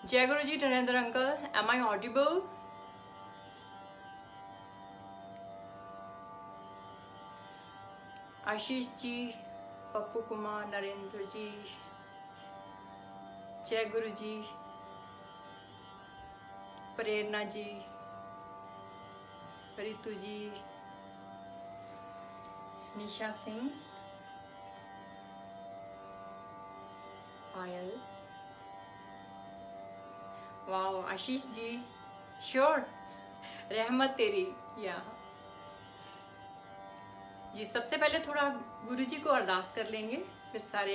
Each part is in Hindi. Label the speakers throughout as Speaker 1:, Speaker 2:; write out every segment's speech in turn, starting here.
Speaker 1: जय Guru ji Narendra uncle, am I audible? Ashish ji, Pappu Kumar, Narendra ji, जय गुरु जी, प्रेरणा जी, रितु जी, निशा सिंह, पायल, वाओ आशीष जी, श्योर, रहमत तेरी या जी। सबसे पहले थोड़ा गुरु जी को अरदास कर लेंगे, फिर सारे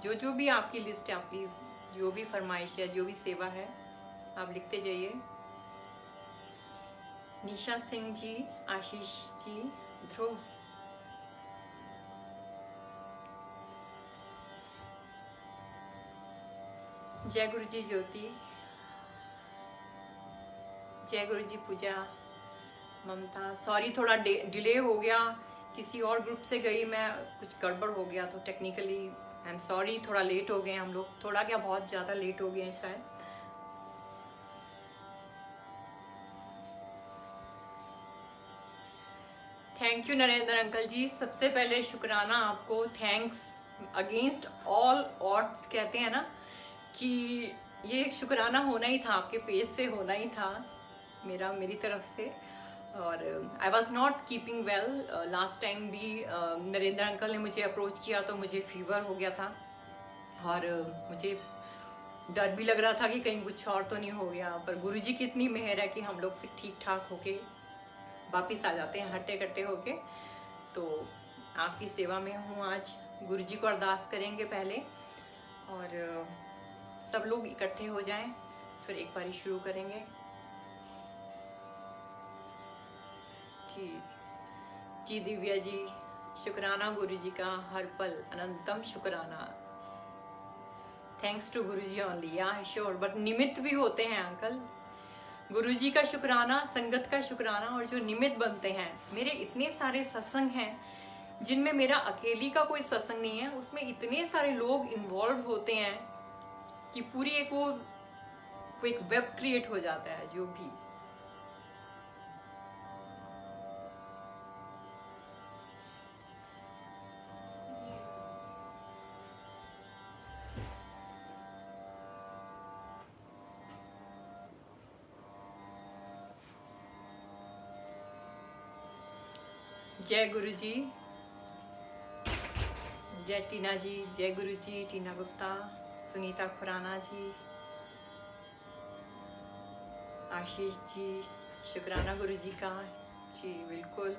Speaker 1: जो भी आपकी लिस्ट है, आप प्लीज जो भी फरमाइश है, जो भी सेवा है, आप लिखते जाइए। निशा सिंह जी, आशीष जी, ध्रुव, जय गुरु जी ज्योति, जय गुरु जी पूजा, ममता। सॉरी थोड़ा डिले हो गया, किसी और ग्रुप से गई मैं, कुछ गड़बड़ हो गया तो टेक्निकली आई एम सॉरी, थोड़ा लेट हो गए हम लोग, थोड़ा क्या बहुत ज़्यादा लेट हो गए हैं शायद। थैंक यू नरेंद्र अंकल जी, सबसे पहले शुक्राना आपको, थैंक्स अगेंस्ट ऑल ऑड्स कहते हैं ना, कि ये एक शुक्राना होना ही था, आपके पेज से होना ही था, मेरी तरफ से। और I was not keeping well, last time भी नरेंद्र अंकल ने मुझे अप्रोच किया तो मुझे फीवर हो गया था, और मुझे डर भी लग रहा था कि कहीं कुछ और तो नहीं हो गया, पर गुरुजी की इतनी मेहर है कि हम लोग फिर ठीक ठाक होके वापिस आ जाते हैं, हट्टे कट्टे होके। तो आपकी सेवा में हूँ आज। गुरुजी को अरदास करेंगे पहले, और सब लोग इकट्ठे हो जाएं, फिर एक बारी शुरू करेंगे जी। जी दिव्या जी, शुक्राना गुरु जी का, हर पल अनंतम शुक्राना, thanks to Guru ji only, या श्योर, बट निमित्त भी होते हैं अंकल। गुरु जी का शुक्राना, संगत का शुक्राना, और जो निमित्त बनते हैं, मेरे इतने सारे सत्संग हैं जिनमें मेरा अकेली का कोई सत्संग नहीं है, उसमें इतने सारे लोग इन्वॉल्व होते हैं कि पूरी एक वो एक वेब क्रिएट हो जाता है। जो भी जय गुरु जी, जय टीना जी, जय गुरु जी, टीना गुप्ता, सुनीता खुराना जी, आशीष जी, शुक्राना गुरु जी का जी, बिल्कुल।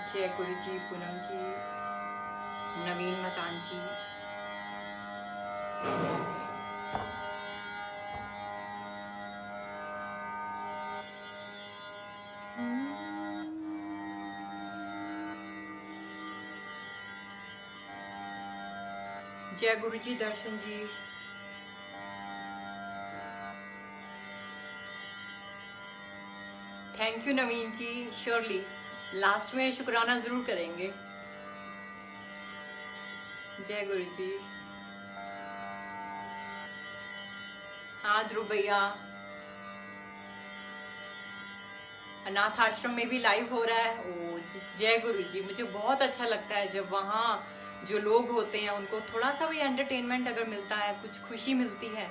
Speaker 1: जय गुरु जी, पूनम जी, नवीन मतान जी, जय Guru ji, Darshan ji, thank you Naveen ji, surely last में शुक्राना जरूर करेंगे। जय गुरु जी, हाँ ध्रुव भैया, अनाथ आश्रम में भी लाइव हो रहा है। ओ जय गुरु जी, मुझे बहुत अच्छा लगता है जब वहाँ जो लोग होते हैं उनको थोड़ा सा भी एंटरटेनमेंट अगर मिलता है, कुछ खुशी मिलती है,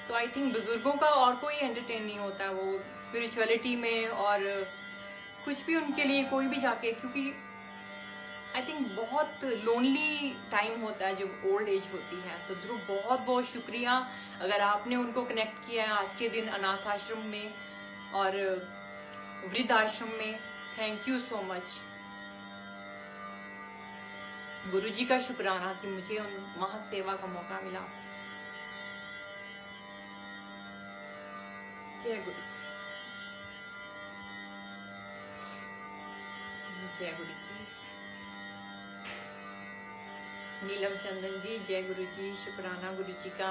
Speaker 1: तो आई थिंक बुजुर्गों का और कोई एंटरटेन नहीं होता वो स्पिरिचुअलिटी में, और कुछ भी उनके लिए कोई भी जाके, क्योंकि आई थिंक बहुत लोनली टाइम होता है जब ओल्ड एज होती है। तो ध्रुव बहुत बहुत शुक्रिया अगर आपने उनको कनेक्ट किया है आज के दिन अनाथ आश्रम में और वृद्धाश्रम में, थैंक यू सो मच। गुरु जी का शुक्राना कि मुझे उन महासेवा का मौका मिला। जय गुरु जी, जय गुरु जी। नीलम चंदन जी, जय गुरु जी, शुक्राना गुरु जी का।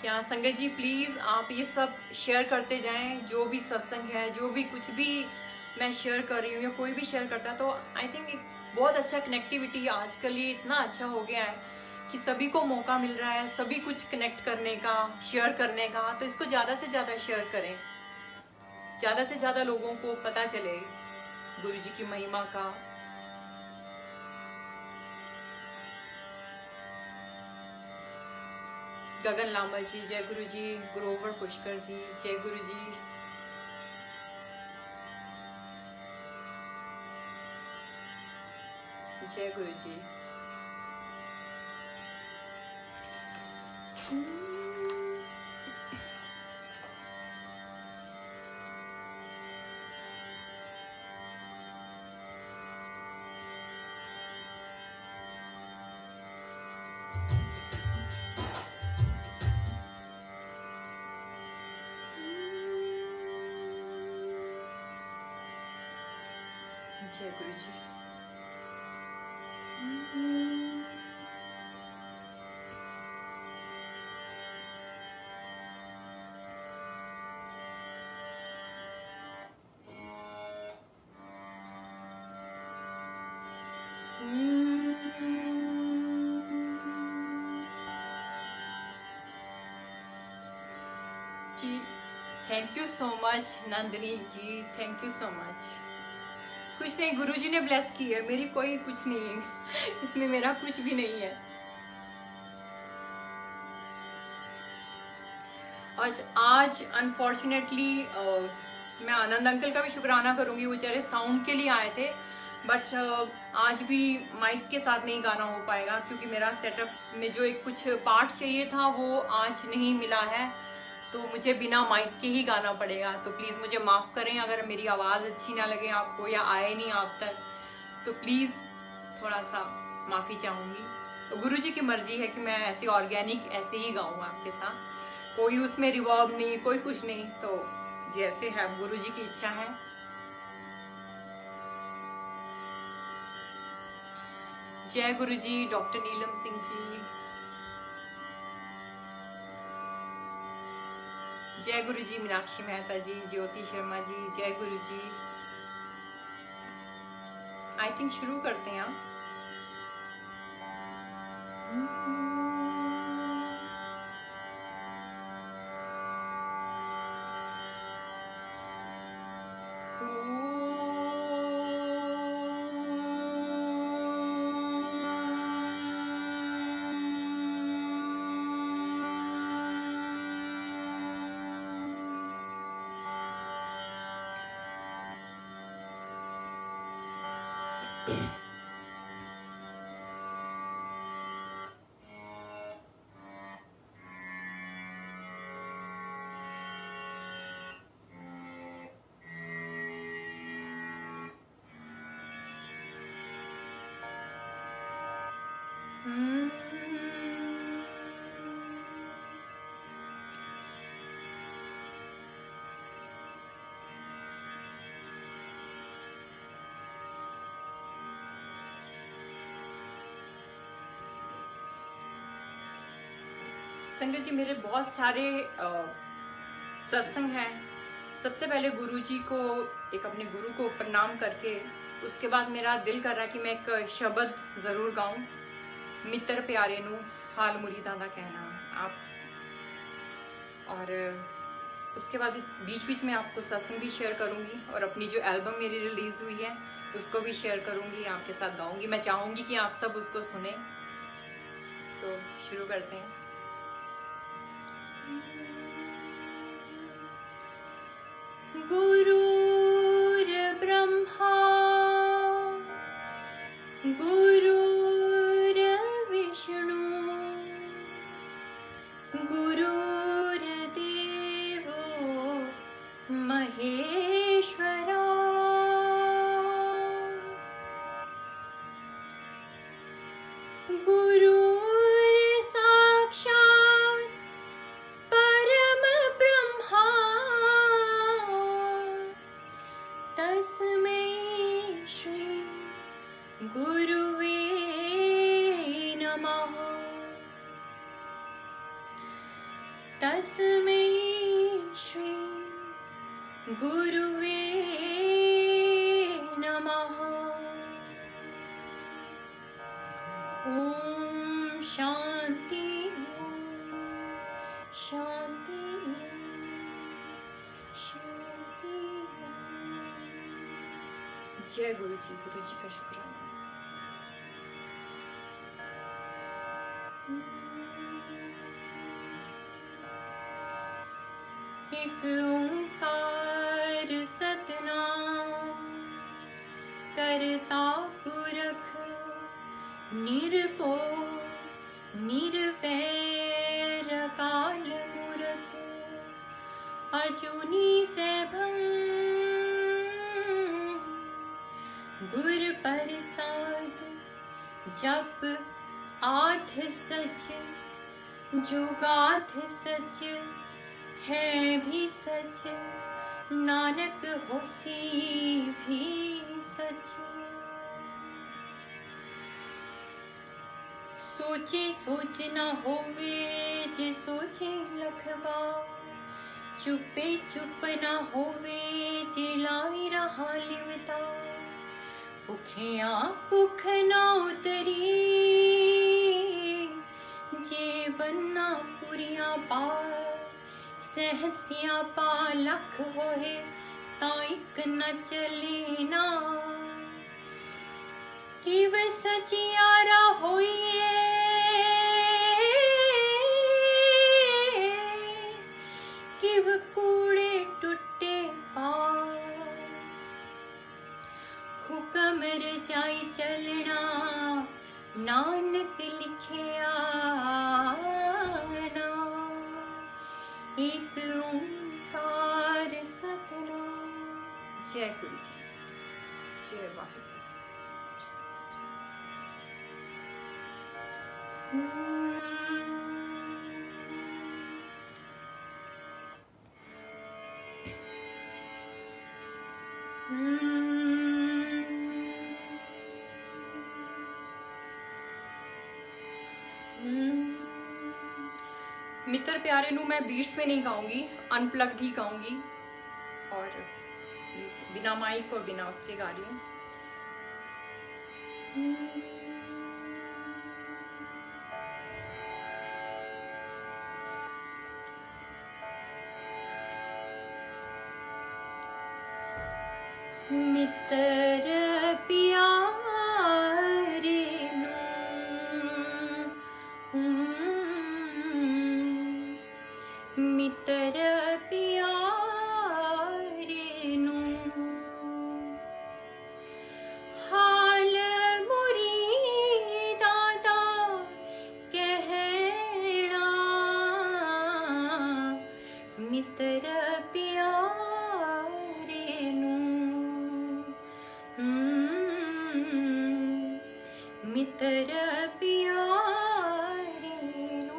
Speaker 1: क्या संगत जी, प्लीज आप ये सब शेयर करते जाएं, जो भी सत्संग है, जो भी कुछ भी मैं शेयर कर रही हूँ या कोई भी शेयर करता है, तो आई थिंक बहुत अच्छा कनेक्टिविटी आजकल ये इतना अच्छा हो गया है कि सभी को मौका मिल रहा है, सभी कुछ कनेक्ट करने का, शेयर करने का। तो इसको ज़्यादा से ज़्यादा शेयर करें, ज़्यादा से ज़्यादा लोगों को पता चले गुरु जी की महिमा का। गगन लांबा जी, जय गुरु जी। ग्रोवर पुष्कर जी, जय गुरु जी। जय गुरु जी। जय गुरु जी। जी, thank you so much Nandini ji, thank you so much. कुछ नहीं, गुरुजी ने ब्लेस की है, मेरी कोई कुछ नहीं है इसमें, मेरा कुछ भी नहीं है। आज अनफॉर्चुनेटली मैं आनंद अंकल का भी शुक्राना करूंगी, वो बेचारे साउंड के लिए आए थे, बट आज भी माइक के साथ नहीं गाना हो पाएगा क्योंकि मेरा सेटअप में जो एक कुछ पार्ट चाहिए था वो आज नहीं मिला है, तो मुझे बिना माइक के ही गाना पड़ेगा। तो प्लीज़ मुझे माफ़ करें अगर मेरी आवाज़ अच्छी ना लगे आपको या आए नहीं आप तक, तो प्लीज़ थोड़ा सा माफ़ी चाहूँगी। तो गुरु जी की मर्जी है कि मैं ऐसे ऑर्गेनिक ऐसे ही गाऊँ आपके साथ, कोई उसमें रिवर्ब नहीं, कोई कुछ नहीं, तो जैसे है गुरु जी की इच्छा है। जय गुरु जी। डॉक्टर नीलम सिंह जी, जय गुरु जी। मीनाक्षी मेहता जी, ज्योति शर्मा जी, जय गुरु जी। आई थिंक शुरू करते हैं आप। संगत जी, मेरे बहुत सारे सत्संग हैं। सबसे पहले गुरु जी को, एक अपने गुरु को प्रणाम करके उसके बाद मेरा दिल कर रहा है कि मैं एक शब्द ज़रूर गाऊं, मित्र प्यारे नू हाल मुरीदां दा कहना आप, और उसके बाद बीच बीच में आपको सत्संग भी शेयर करूंगी और अपनी जो एल्बम मेरी रिलीज़ हुई है उसको भी शेयर करूंगी, आपके साथ गाऊंगी। मैं चाहूँगी कि आप सब उसको सुने। तो शुरू करते हैं। गुरुर् ब्रह्मा गुरुर् विष्णु गुरुर्देवो महेश्वरा। गुरु साक्षात् परम ब्रह्मा तस्मै श्री गुरुवे नमः। तस्मै श्री गुरुवे नमः। ओम शांति शांति शांति। जय गुरु जी का शुक्राना। एक ओंकार सतनाम करता पुरख निर्भो निर्वैर काल मूरत अजूनी सैभं गुर प्रसाद। जप आठ सच जुगाठ सच है भी सच नानक होसी भी सच। सोचे सोच न होवे जे सोचे लखवा चुपे चुप न होवे जे लाई रहा लिवता। भुखिया भुख न उतरी जे बन्ना पुरिया पार। सहसिया पा लख होए ताइक न चले ना। किव सचियारा होइए किव कूड़े टुटे पार। हुक्म रजाई चलना नानक लिखिया ना। एक ओंकार सतनाम। जय गुरु जी जय वाहिगुरु। मित्र प्यारे नू मैं बीट्स में नहीं गाऊंगी, अनप्लग्ड ही गाऊंगी और बिना माइक और बिना उसके गा रही हूँ। मित्र प्यारे मित्र प्यारे नू हाल मुरी दादा कहना। मित्र प्यारे नू मित्र प्यारे नू।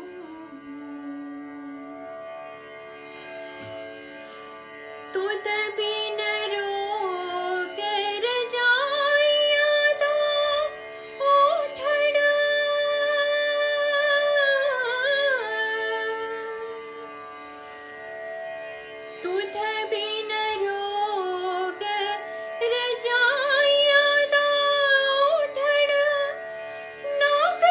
Speaker 1: तुद बिन रोग रजाइया दा ओठड़। तुद बिन रोग रजाइया दा ओठड़। नाग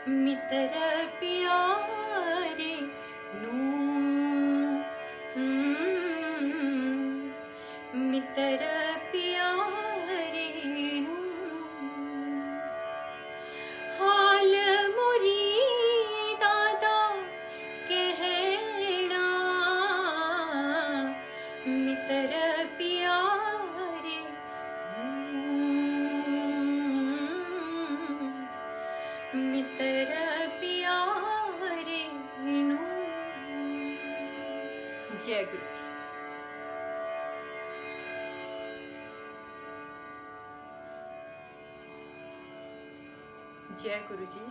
Speaker 1: मित्र प्यारे नू मित्र प्यारे नू हाल मोरी दादा कहना मित्र प्यारे मित्र प्यारे नू। जय गुरु जी। जय गुरु जी।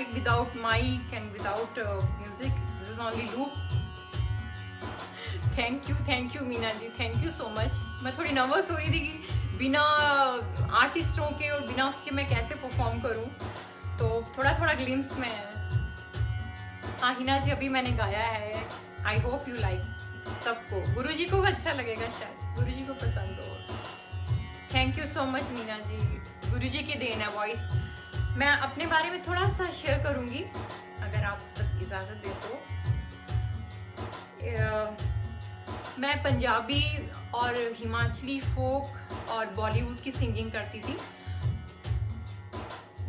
Speaker 1: like without mic and without music. This is only loop. Thank you Meena ji, thank you so much. मैं थोड़ी नर्वस हो रही थी कि बिना आर्टिस्टों के और बिना उसके मैं कैसे परफॉर्म करूं, तो थोड़ा ग्लिम्स में. हाँ हिना जी, अभी मैंने गाया है. I hope you like. सबको, गुरुजी को भी अच्छा लगेगा शायद, गुरुजी को पसंद हो. Thank you so much Meena ji, Guruji की देन है वॉइस. मैं अपने बारे में थोड़ा सा शेयर करूंगी अगर आप सब इजाज़त दे तो. मैं पंजाबी और हिमाचली फोक और बॉलीवुड की सिंगिंग करती थी.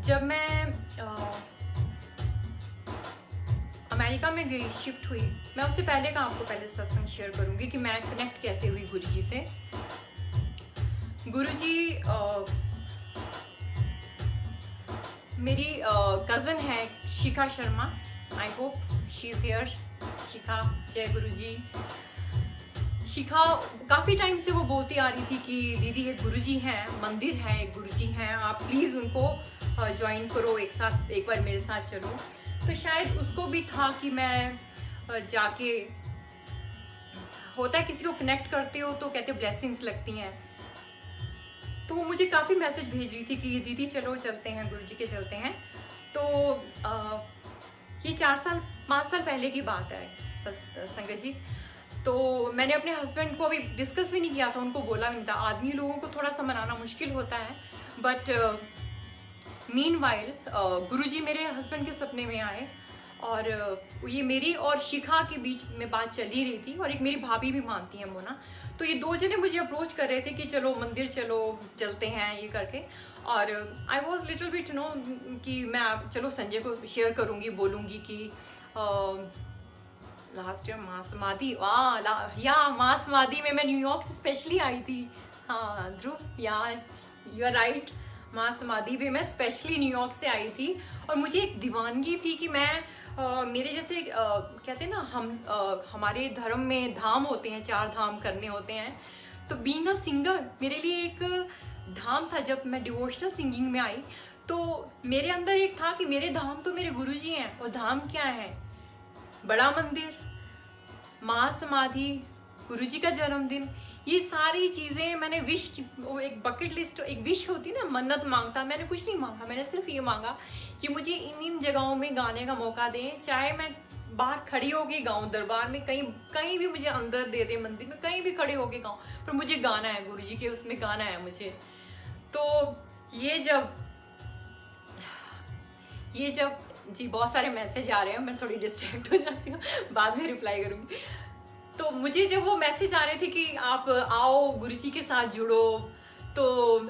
Speaker 1: जब मैं अमेरिका में गई, शिफ्ट हुई, मैं उससे पहले का आपको पहले सत्संग शेयर करूंगी कि मैं कनेक्ट कैसे हुई गुरुजी से. गुरुजी मेरी कज़न है Shikha Sharma. I hope she is here. Shikha, जय गुरुजी. शिखा काफ़ी टाइम से वो बोलती आ रही थी कि दीदी एक गुरुजी हैं, मंदिर है, एक गुरुजी हैं, आप प्लीज़ उनको ज्वाइन करो, एक साथ एक बार मेरे साथ चलो. तो शायद उसको भी था कि मैं जाके, होता है किसी को कनेक्ट करते हो तो कहते हो ब्लेसिंग्स लगती हैं, तो वो मुझे काफ़ी मैसेज भेज रही थी कि दीदी चलो चलते हैं, गुरुजी के चलते हैं. तो ये 4-5 साल पहले की बात है संगत जी. तो मैंने अपने हस्बैंड को अभी डिस्कस भी नहीं किया था, उनको बोला भी नहीं था. आदमी लोगों को थोड़ा सा मनाना मुश्किल होता है, बट मीनवाइल गुरुजी मेरे हस्बैंड के सपने में आए और ये मेरी और शिखा के बीच में बात चली रही थी. और एक मेरी भाभी भी मानती हैं मोना. तो ये 2 जने मुझे अप्रोच कर रहे थे कि चलो मंदिर चलो, चलते हैं ये करके. और I was little bit no कि मैं चलो संजय को शेयर करूँगी, बोलूँगी कि लास्ट ईयर माँ समाधि, या माँ समाधि में मैं न्यूयॉर्क से स्पेशली आई थी. हाँ ध्रुव, या यू आर राइट, माँ समाधि में मैं स्पेशली न्यूयॉर्क से आई थी. और मुझे एक दीवानगी थी कि मैं मेरे जैसे कहते हैं ना, हमारे धर्म में धाम होते हैं, 4 धाम करने होते हैं. तो बीइंग अ सिंगर मेरे लिए एक धाम था. जब मैं डिवोशनल सिंगिंग में आई तो मेरे अंदर एक था कि मेरे धाम तो मेरे गुरुजी हैं. और धाम क्या है? बड़ा मंदिर, माँ समाधि, गुरुजी का जन्मदिन. ये सारी चीज़ें मैंने विश, एक बकेट लिस्ट, एक विश होती ना, मन्नत मांगता. मैंने कुछ नहीं मांगा, मैंने सिर्फ ये मांगा कि मुझे इन जगहों में गाने का मौका दें. चाहे मैं बाहर खड़ी होके गाऊं, दरबार में कहीं भी मुझे अंदर दे दे, मंदिर में कहीं भी खड़े होके गाऊं, पर मुझे गाना है, गुरुजी के उसमें गाना है मुझे. तो ये जब जी बहुत सारे मैसेज आ रहे हैं, मैं थोड़ी डिस्ट्रैक्ट हो जाती हूँ, बाद में रिप्लाई करूँगी. तो मुझे जब वो मैसेज आ रहे थे कि आप आओ गुरुजी के साथ जुड़ो, तो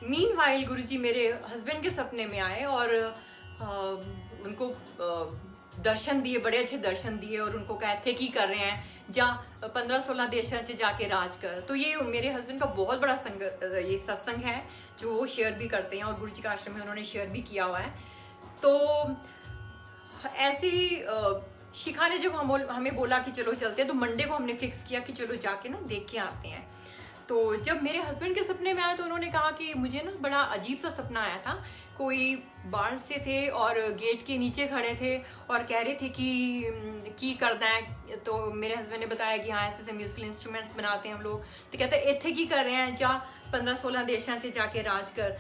Speaker 1: मीनवाइल गुरुजी मेरे हस्बैंड के सपने में आए और उनको दर्शन दिए, बड़े अच्छे दर्शन दिए. और उनको कहते कि कर रहे हैं जा 15-16 देशों से जाके राज कर. तो ये मेरे हस्बैंड का बहुत बड़ा ये सत्संग है जो वो शेयर भी करते हैं, और गुरुजी का आश्रम में उन्होंने शेयर भी किया हुआ है. तो ऐसे ही शिखा ने जब हमें बोला कि चलो चलते हैं, तो मंडे को हमने फिक्स किया कि चलो जाके ना देख के आते हैं. तो जब मेरे हस्बैंड के सपने में आया तो उन्होंने कहा कि मुझे ना बड़ा अजीब सा सपना आया था. कोई बाढ़ से थे और गेट के नीचे खड़े थे और कह रहे थे कि करना है. तो मेरे हस्बैंड ने बताया कि हाँ ऐसे म्यूजिकल इंस्ट्रूमेंट्स बनाते हैं हम लोग. तो कहते हैं इत्थे की कर रहे हैं, जा 15-16 देशों से जाके राज कर.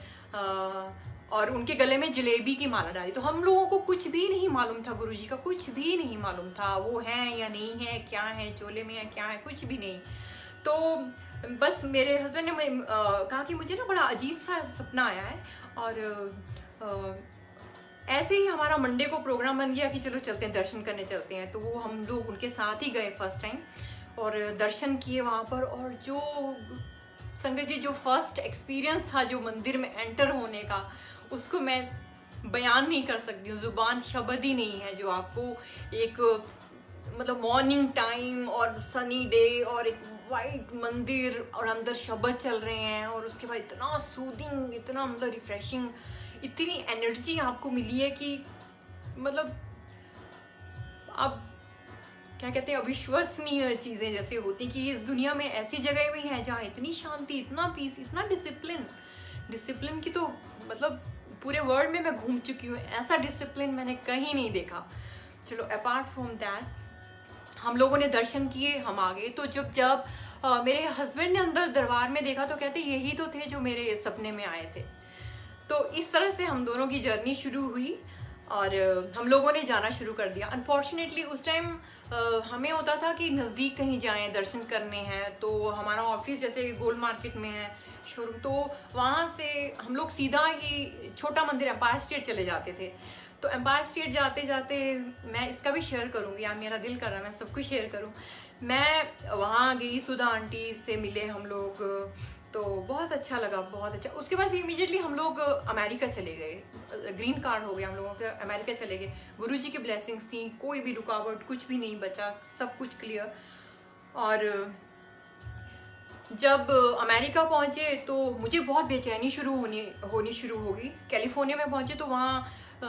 Speaker 1: और उनके गले में जलेबी की माला डाली. तो हम लोगों को कुछ भी नहीं मालूम था, गुरुजी का कुछ भी नहीं मालूम था, वो है या नहीं है, क्या है चोले में है, क्या है, कुछ भी नहीं. तो बस मेरे हस्बैंड ने कहा कि मुझे ना बड़ा अजीब सा सपना आया है. और ऐसे ही हमारा मंडे को प्रोग्राम बन गया कि चलो चलते हैं, दर्शन करने चलते हैं. तो वो हम लोग उनके साथ ही गए फर्स्ट टाइम और दर्शन किए वहाँ पर. और जो संगत जी, जो फर्स्ट एक्सपीरियंस था जो मंदिर में एंटर होने का, उसको मैं बयान नहीं कर सकती हूँ. जुबान शब्द ही नहीं है जो आपको एक मतलब मॉर्निंग टाइम और सनी डे और एक वाइट मंदिर और अंदर शब्द चल रहे हैं, और उसके बाद इतना सूदिंग, इतना मतलब रिफ्रेशिंग, इतनी एनर्जी आपको मिली है कि मतलब आप क्या कहते हैं, अविश्वसनीय चीज़ें जैसे होती कि इस दुनिया में ऐसी जगह भी हैं जहाँ इतनी शांति, इतना पीस, इतना डिसिप्लिन की तो मतलब पूरे वर्ल्ड में मैं घूम चुकी हूँ, ऐसा डिसिप्लिन मैंने कहीं नहीं देखा। चलो अपार्ट फ्रॉम दैट हम लोगों ने दर्शन किए, हम आ गए। तो जब मेरे हस्बैंड ने अंदर दरबार में देखा तो कहते यही तो थे जो मेरे सपने में आए थे। तो इस तरह से हम दोनों की जर्नी शुरू हुई और हम लोगों ने जाना शुरू कर दिया। अनफॉर्चुनेटली उस टाइम हमें होता था कि नज़दीक कहीं जाएं, दर्शन करने हैं, तो हमारा ऑफिस जैसे गोल्ड मार्केट में है शोरूम, तो वहाँ से हम लोग सीधा ही छोटा मंदिर एम्पायर स्टेट चले जाते थे। तो एम्पायर स्टेट जाते जाते मैं इसका भी शेयर करूँगी यार, मेरा दिल कर रहा है मैं सब कुछ शेयर करूँ। मैं वहाँ गई, सुधा आंटी से मिले हम लोग, तो बहुत अच्छा लगा, बहुत अच्छा। उसके बाद भी इमीडिएटली हम लोग अमेरिका चले गए, ग्रीन कार्ड हो गया हम लोगों का, अमेरिका चले गए। गुरुजी की ब्लेसिंग्स थी, कोई भी रुकावट कुछ भी नहीं बचा, सब कुछ क्लियर। और जब अमेरिका पहुंचे तो मुझे बहुत बेचैनी होनी शुरू हो गई। कैलिफोर्निया में पहुंचे तो वहाँ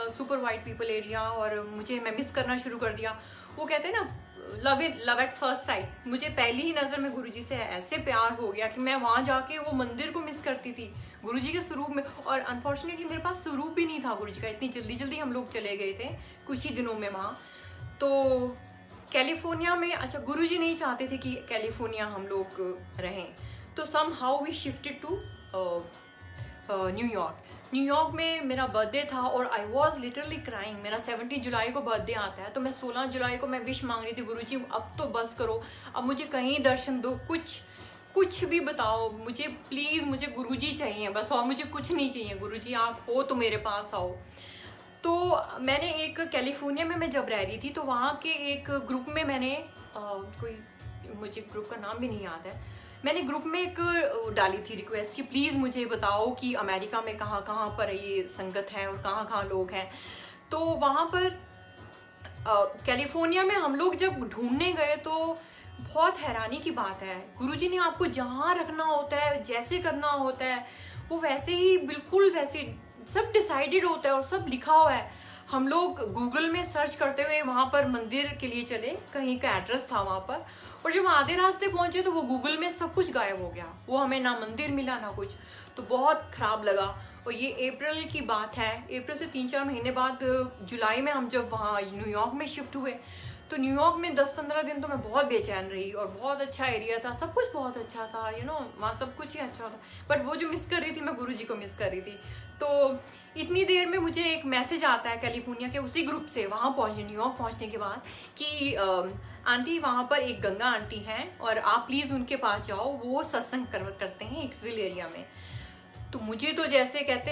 Speaker 1: सुपर वाइट पीपल एरिया, और मुझे मैं मिस करना शुरू कर दिया। वो कहते हैं ना लव एट फर्स्ट साइट, मुझे पहली ही नज़र में गुरुजी से ऐसे प्यार हो गया कि मैं वहाँ जाके वो मंदिर को मिस करती थी, गुरुजी के स्वरूप में। और अनफॉर्चुनेटली मेरे पास स्वरूप भी नहीं था गुरुजी का, इतनी जल्दी जल्दी हम लोग चले गए थे कुछ ही दिनों में वहाँ। तो कैलिफोर्निया में, अच्छा गुरुजी नहीं चाहते थे कि कैलिफोर्निया हम लोग रहें, तो somehow we shifted to New York. New York में मेरा बर्थडे था और आई वॉज लिटरली क्राइंग। मेरा 17 जुलाई को बर्थडे आता है, तो मैं 16 जुलाई को मैं विश मांग रही थी, गुरुजी अब तो बस करो, अब मुझे कहीं दर्शन दो, कुछ भी बताओ मुझे प्लीज़, मुझे गुरुजी चाहिए बस, और मुझे कुछ नहीं चाहिए, गुरुजी आप हो तो मेरे पास आओ। तो मैंने एक कैलिफोर्निया में मैं जब रह रही थी तो वहाँ के एक ग्रुप में मैंने कोई, मुझे ग्रुप का नाम भी नहीं याद है, मैंने ग्रुप में एक डाली थी रिक्वेस्ट कि प्लीज़ मुझे बताओ कि अमेरिका में कहाँ कहाँ पर ये संगत है और कहाँ कहाँ लोग हैं। तो वहाँ पर कैलिफोर्निया में हम लोग जब ढूंढने गए तो बहुत हैरानी की बात है, गुरुजी ने आपको जहाँ रखना होता है, जैसे करना होता है, वो वैसे ही बिल्कुल वैसे सब डिसाइडेड होता है और सब लिखा हुआ है। हम लोग गूगल में सर्च करते हुए वहाँ पर मंदिर के लिए चले, कहीं का एड्रेस था वहाँ पर, और जब आधे रास्ते पहुंचे तो वो गूगल में सब कुछ गायब हो गया, वो हमें ना मंदिर मिला ना कुछ, तो बहुत खराब लगा। और ये अप्रैल की बात है, अप्रैल से 3-4 महीने बाद जुलाई में हम जब वहाँ न्यूयॉर्क में शिफ्ट हुए, तो न्यूयॉर्क में 10-15 दिन तो मैं बहुत बेचैन रही, और बहुत अच्छा एरिया था, सब कुछ बहुत अच्छा था, वहाँ सब कुछ ही अच्छा था, बट वो जो मिस कर रही थी मैं गुरुजी को मिस कर रही थी। तो इतनी देर में मुझे एक मैसेज आता है कैलिफोर्निया के उसी ग्रुप से, वहाँ पहुँचे न्यूयॉर्क पहुँचने के बाद, कि आंटी वहाँ पर एक गंगा आंटी हैं और आप प्लीज़ उनके पास जाओ, वो सत्संग करते हैं एक्सविल एरिया में। तो मुझे तो जैसे कहते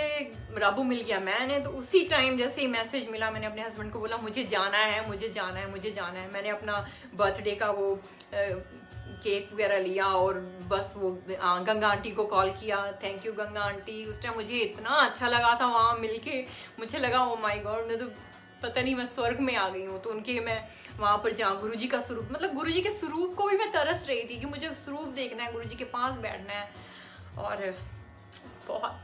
Speaker 1: रब मिल गया, मैंने तो उसी टाइम जैसे ही मैसेज मिला मैंने अपने हस्बैंड को बोला मुझे जाना है, मुझे जाना है, मुझे जाना है। मैंने अपना बर्थडे का वो केक वगैरह लिया और बस वो गंगा आंटी को कॉल किया, थैंक यू गंगा आंटी। उस टाइम मुझे इतना अच्छा लगा था वहाँ मिलके, मुझे लगा ओ माय गॉड मैं तो पता नहीं मैं स्वर्ग में आ गई हूँ। तो उनके मैं वहाँ पर जहाँ गुरुजी का स्वरूप, मतलब गुरुजी के स्वरूप को भी मैं तरस रही थी कि मुझे स्वरूप देखना है, गुरुजी के पास बैठना है। और बहुत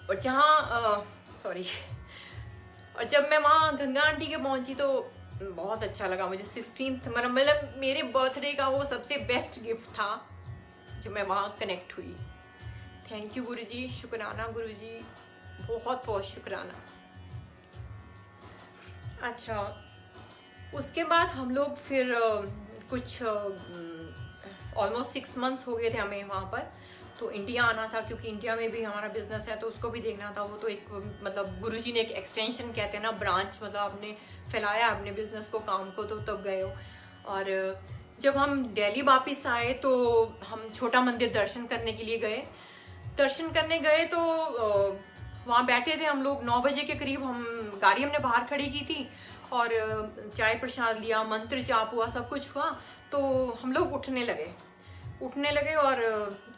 Speaker 1: और जहाँ सॉरी और जब मैं वहाँ गंगा आंटी के पहुंची तो बहुत अच्छा लगा मुझे। 16th मतलब मेरे बर्थडे का वो सबसे बेस्ट गिफ्ट था जो मैं वहाँ कनेक्ट हुई। थैंक यू गुरुजी, शुक्राना गुरुजी, बहुत बहुत शुक्राना। अच्छा, उसके बाद हम लोग फिर कुछ ऑलमोस्ट 6 months हो गए थे हमें वहाँ पर, तो इंडिया आना था क्योंकि इंडिया में भी हमारा बिजनेस है तो उसको भी देखना था। वो तो एक मतलब गुरुजी ने एक एक्सटेंशन कहते हैं ना, ब्रांच, मतलब आपने फैलाया अपने बिजनेस को, काम को, तो तब गए हो। और जब हम दिल्ली वापस आए तो हम छोटा मंदिर दर्शन करने के लिए गए। दर्शन करने गए तो वहाँ बैठे थे हम लोग 9 बजे के करीब, हम गाड़ी हमने बाहर खड़ी की थी और चाय प्रसाद लिया, मंत्र जाप हुआ, सब कुछ हुआ। तो हम लोग उठने लगे और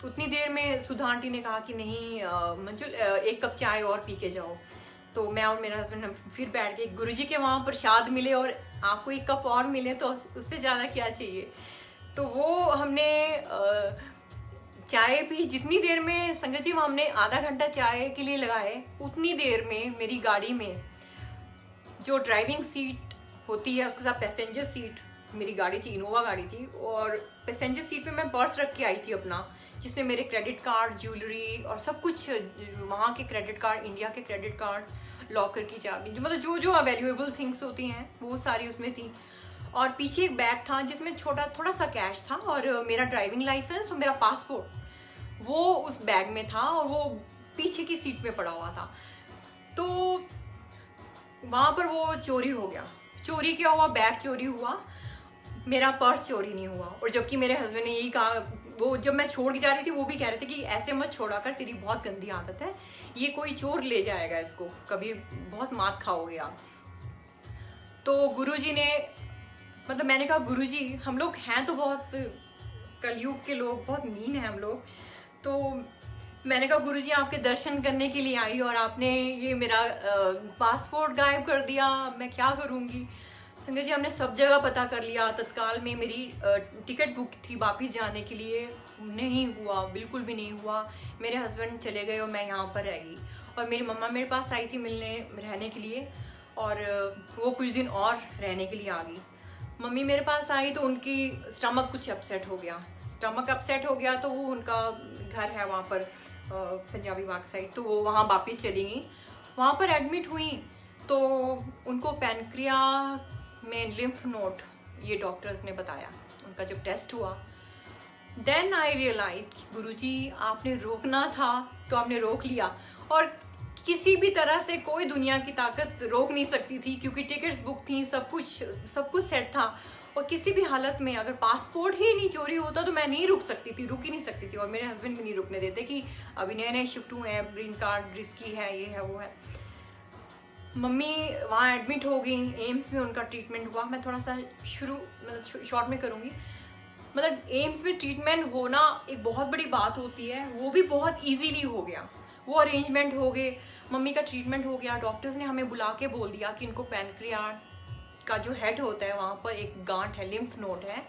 Speaker 1: उतनी देर में सुधा आंटी ने कहा कि नहीं मंजुल एक कप चाय और पी के जाओ। तो मैं और मेरा हस्बैंड फिर बैठ के, गुरुजी के वहाँ प्रसाद मिले और आपको एक कप और मिले तो उससे ज़्यादा क्या चाहिए। तो वो हमने चाय पी। जितनी देर में संगत जी हमने आधा घंटा चाय के लिए लगाए, उतनी देर में मेरी गाड़ी में जो ड्राइविंग सीट होती है उसके साथ पैसेंजर सीट, मेरी गाड़ी थी, इनोवा गाड़ी थी, और पैसेंजर सीट पे मैं पर्स रख के आई थी अपना, जिसमें मेरे क्रेडिट कार्ड, ज्वेलरी और सब कुछ, वहाँ के क्रेडिट कार्ड, इंडिया के क्रेडिट कार्ड्स, लॉकर की चाबी, जो मतलब जो जो वैल्यूएबल थिंग्स होती हैं वो सारी उसमें थी। और पीछे एक बैग था जिसमें थोड़ा सा कैश था, और मेरा ड्राइविंग लाइसेंस और मेरा पासपोर्ट वो उस बैग में था, और वो पीछे की सीट पे पड़ा हुआ था। तो वहाँ पर वो चोरी हो गया। चोरी क्या हुआ? बैग चोरी हुआ, मेरा पर्स चोरी नहीं हुआ। और जबकि मेरे हस्बैंड ने यही कहा, वो जब मैं छोड़ के जा रही थी वो भी कह रहे थे कि ऐसे मत छोड़ा कर, तेरी बहुत गंदी आदत है, ये कोई चोर ले जाएगा इसको, कभी बहुत मात खाओगे आप। तो गुरुजी ने, मतलब मैंने कहा गुरुजी हम लोग हैं तो बहुत कलयुग के लोग, बहुत मीन है हम लोग, तो मैंने कहा गुरुजी आपके दर्शन करने के लिए आई और आपने ये मेरा पासपोर्ट गायब कर दिया, मैं क्या करूँगी। संजय जी हमने सब जगह पता कर लिया, तत्काल में मेरी टिकट बुक थी वापस जाने के लिए, नहीं हुआ, बिल्कुल भी नहीं हुआ। मेरे हस्बैंड चले गए और मैं यहाँ पर रह गई, और मेरी मम्मा मेरे पास आई थी रहने के लिए, और वो कुछ दिन और रहने के लिए आ गई। मम्मी मेरे पास आई तो उनकी स्टमक कुछ अपसेट हो गया, तो वो उनका घर है वहाँ पर पंजाबी बाग साइड, तो वो वहाँ वापस चली गई। वहाँ पर एडमिट हुई तो उनको पैनक्रिया में लिम्फ नोड, ये डॉक्टर्स ने बताया, उनका जब टेस्ट हुआ, देन आई रियलाइज गुरुजी आपने रोकना था तो आपने रोक लिया, और किसी भी तरह से कोई दुनिया की ताकत रोक नहीं सकती थी, क्योंकि टिकट्स बुक थी, सब कुछ सेट था। और किसी भी हालत में अगर पासपोर्ट ही नहीं चोरी होता तो मैं नहीं रुक सकती थी, रुक ही नहीं सकती थी, और मेरे हस्बैंड भी नहीं रुकने देते कि अभी नए शिफ्ट हुए हैं, ग्रीन कार्ड रिस्की है, ये है वो है। मम्मी वहाँ एडमिट हो गई, एम्स में उनका ट्रीटमेंट हुआ। मैं थोड़ा सा मतलब शॉर्ट में करूँगी। मतलब एम्स में ट्रीटमेंट होना एक बहुत बड़ी बात होती है, वो भी बहुत इजीली हो गया, वो अरेंजमेंट हो गए, मम्मी का ट्रीटमेंट हो गया। डॉक्टर्स ने हमें बुला के बोल दिया कि इनको पैनक्रियाट का जो हेड होता है वहाँ पर एक गांठ है, लिम्फ नोड है,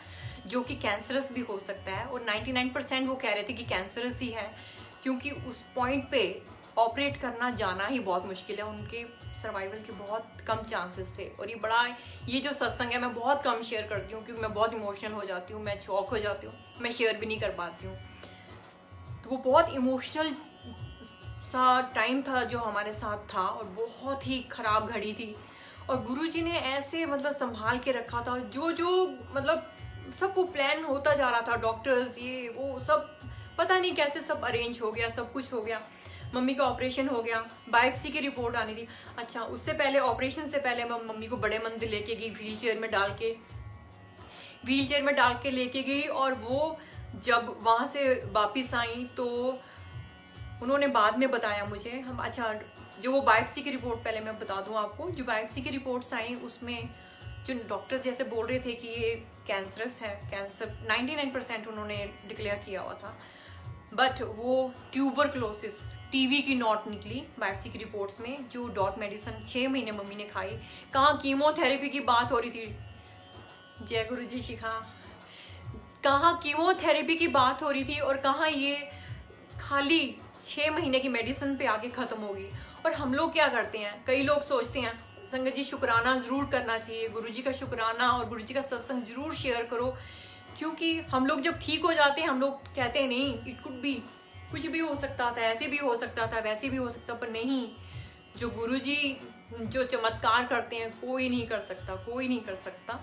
Speaker 1: जो कि कैंसरस भी हो सकता है, और 99% वो कह रहे थे कि कैंसरस ही है, क्योंकि उस पॉइंट पे ऑपरेट करना जाना ही बहुत मुश्किल है, उनके सर्वाइवल के बहुत कम चांसेस थे। और ये जो सत्संग है मैं बहुत कम शेयर करती हूँ, क्योंकि मैं बहुत इमोशनल हो जाती हूँ, मैं शॉक हो जाती हूँ, मैं शेयर भी नहीं कर पाती हूँ। तो वो बहुत इमोशनल सा टाइम था जो हमारे साथ था, और बहुत ही खराब घड़ी थी। और गुरुजी ने ऐसे मतलब संभाल के रखा था, जो मतलब सब वो प्लान होता जा रहा था, डॉक्टर्स ये वो सब पता नहीं कैसे सब अरेंज हो गया, सब कुछ हो गया। मम्मी का ऑपरेशन हो गया, बायोप्सी की रिपोर्ट आनी थी। अच्छा, उससे पहले, ऑपरेशन से पहले मैं मम्मी को बड़े मंदिर लेके गई, व्हील चेयर में डाल के लेके गई। और वो जब वहाँ से वापिस आई तो उन्होंने बाद में बताया मुझे, अच्छा जो वो बायोप्सी की रिपोर्ट, पहले मैं बता दूं आपको, जो बायोप्सी की रिपोर्ट्स आई उसमें जो डॉक्टर्स जैसे बोल रहे थे कि ये कैंसरस है, कैंसर 99% उन्होंने डिक्लेयर किया हुआ था, बट वो ट्यूबरक्लोसिस, टीवी की नॉट निकली बायोप्सी की रिपोर्ट्स में। जो डॉट मेडिसिन 6 महीने मम्मी ने खाई, कहाँ कीमोथेरेपी की बात हो रही थी, जय गुरु जी शिखा, कहाँ कीमोथेरेपी की बात हो रही थी, और कहाँ ये खाली 6 महीने की मेडिसिन पे आके खत्म होगी। और हम लोग क्या करते हैं, कई लोग सोचते हैं संगत जी शुक्राना जरूर करना चाहिए, गुरुजी का शुक्राना और गुरुजी का सत्संग जरूर शेयर करो, क्योंकि हम लोग जब ठीक हो जाते हैं हम लोग कहते हैं नहीं, इट कुड बी, कुछ भी हो सकता था, ऐसे भी हो सकता था, वैसे भी हो सकता, पर नहीं, जो गुरुजी जो चमत्कार करते हैं कोई नहीं कर सकता।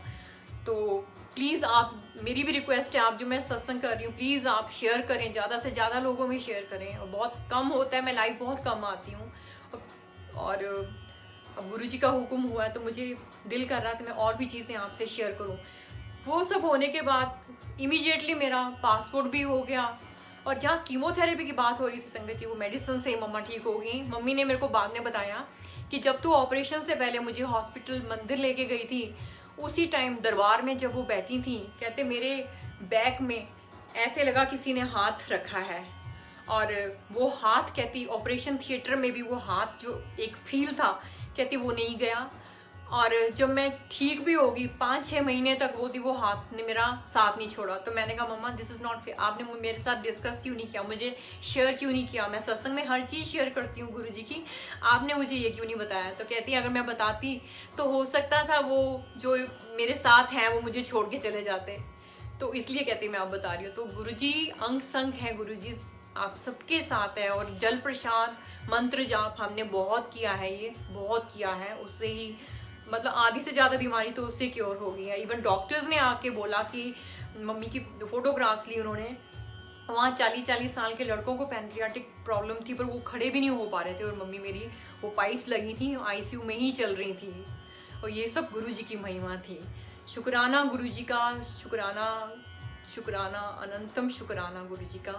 Speaker 1: तो प्लीज़ आप, मेरी भी रिक्वेस्ट है, आप जो मैं सत्संग कर रही हूँ प्लीज़ आप शेयर करें, ज़्यादा से ज़्यादा लोगों में शेयर करें। और बहुत कम होता है, मैं लाइव बहुत कम आती हूँ, और अब गुरुजी का हुक्म हुआ है तो मुझे दिल कर रहा था मैं और भी चीज़ें आपसे शेयर करूँ। वो सब होने के बाद इमीडिएटली मेरा पासपोर्ट भी हो गया, और जहाँ कीमोथेरेपी की बात हो रही थी संगत जी, वो मेडिसिन से ही मम्मा ठीक हो गई। मम्मी ने मेरे को बाद में बताया कि जब तू ऑपरेशन से पहले मुझे हॉस्पिटल मंदिर लेके गई थी, उसी टाइम दरबार में जब वो बैठी थी, कहते मेरे बैक में ऐसे लगा किसी ने हाथ रखा है, और वो हाथ, कहती ऑपरेशन थिएटर में भी वो हाथ जो एक फील था, कहती वो नहीं गया। और जब मैं ठीक भी होगी 5-6 महीने तक वो हाथ ने मेरा साथ नहीं छोड़ा। तो मैंने कहा मम्मा दिस इज़ नॉट फेयर, आपने मेरे साथ डिस्कस क्यों नहीं किया, मुझे शेयर क्यों नहीं किया, मैं सत्संग में हर चीज़ शेयर करती हूँ गुरुजी की, आपने मुझे ये क्यों नहीं बताया। तो कहती अगर मैं बताती तो हो सकता था वो जो मेरे साथ हैं वो मुझे छोड़ के चले जाते, तो इसलिए कहती मैं आप बता रही हूँ। तो गुरुजी अंग संग है, गुरुजी आप सबके साथ है। और जल प्रसाद मंत्र जाप हमने बहुत किया है, ये बहुत किया है, उससे ही मतलब आधी से ज़्यादा बीमारी तो उससे क्योर हो गई है। इवन डॉक्टर्स ने आके बोला कि मम्मी की फोटोग्राफ्स ली उन्होंने, वहाँ 40-40 साल के लड़कों को पैंक्रियाटिक प्रॉब्लम थी, पर वो खड़े भी नहीं हो पा रहे थे, और मम्मी मेरी वो पाइप्स लगी थी, आईसीयू में ही चल रही थी। और ये सब गुरुजी की महिमा थी। शुक्राना गुरुजी का, शुक्राना शुक्राना, अनंतम शुक्राना गुरुजी का।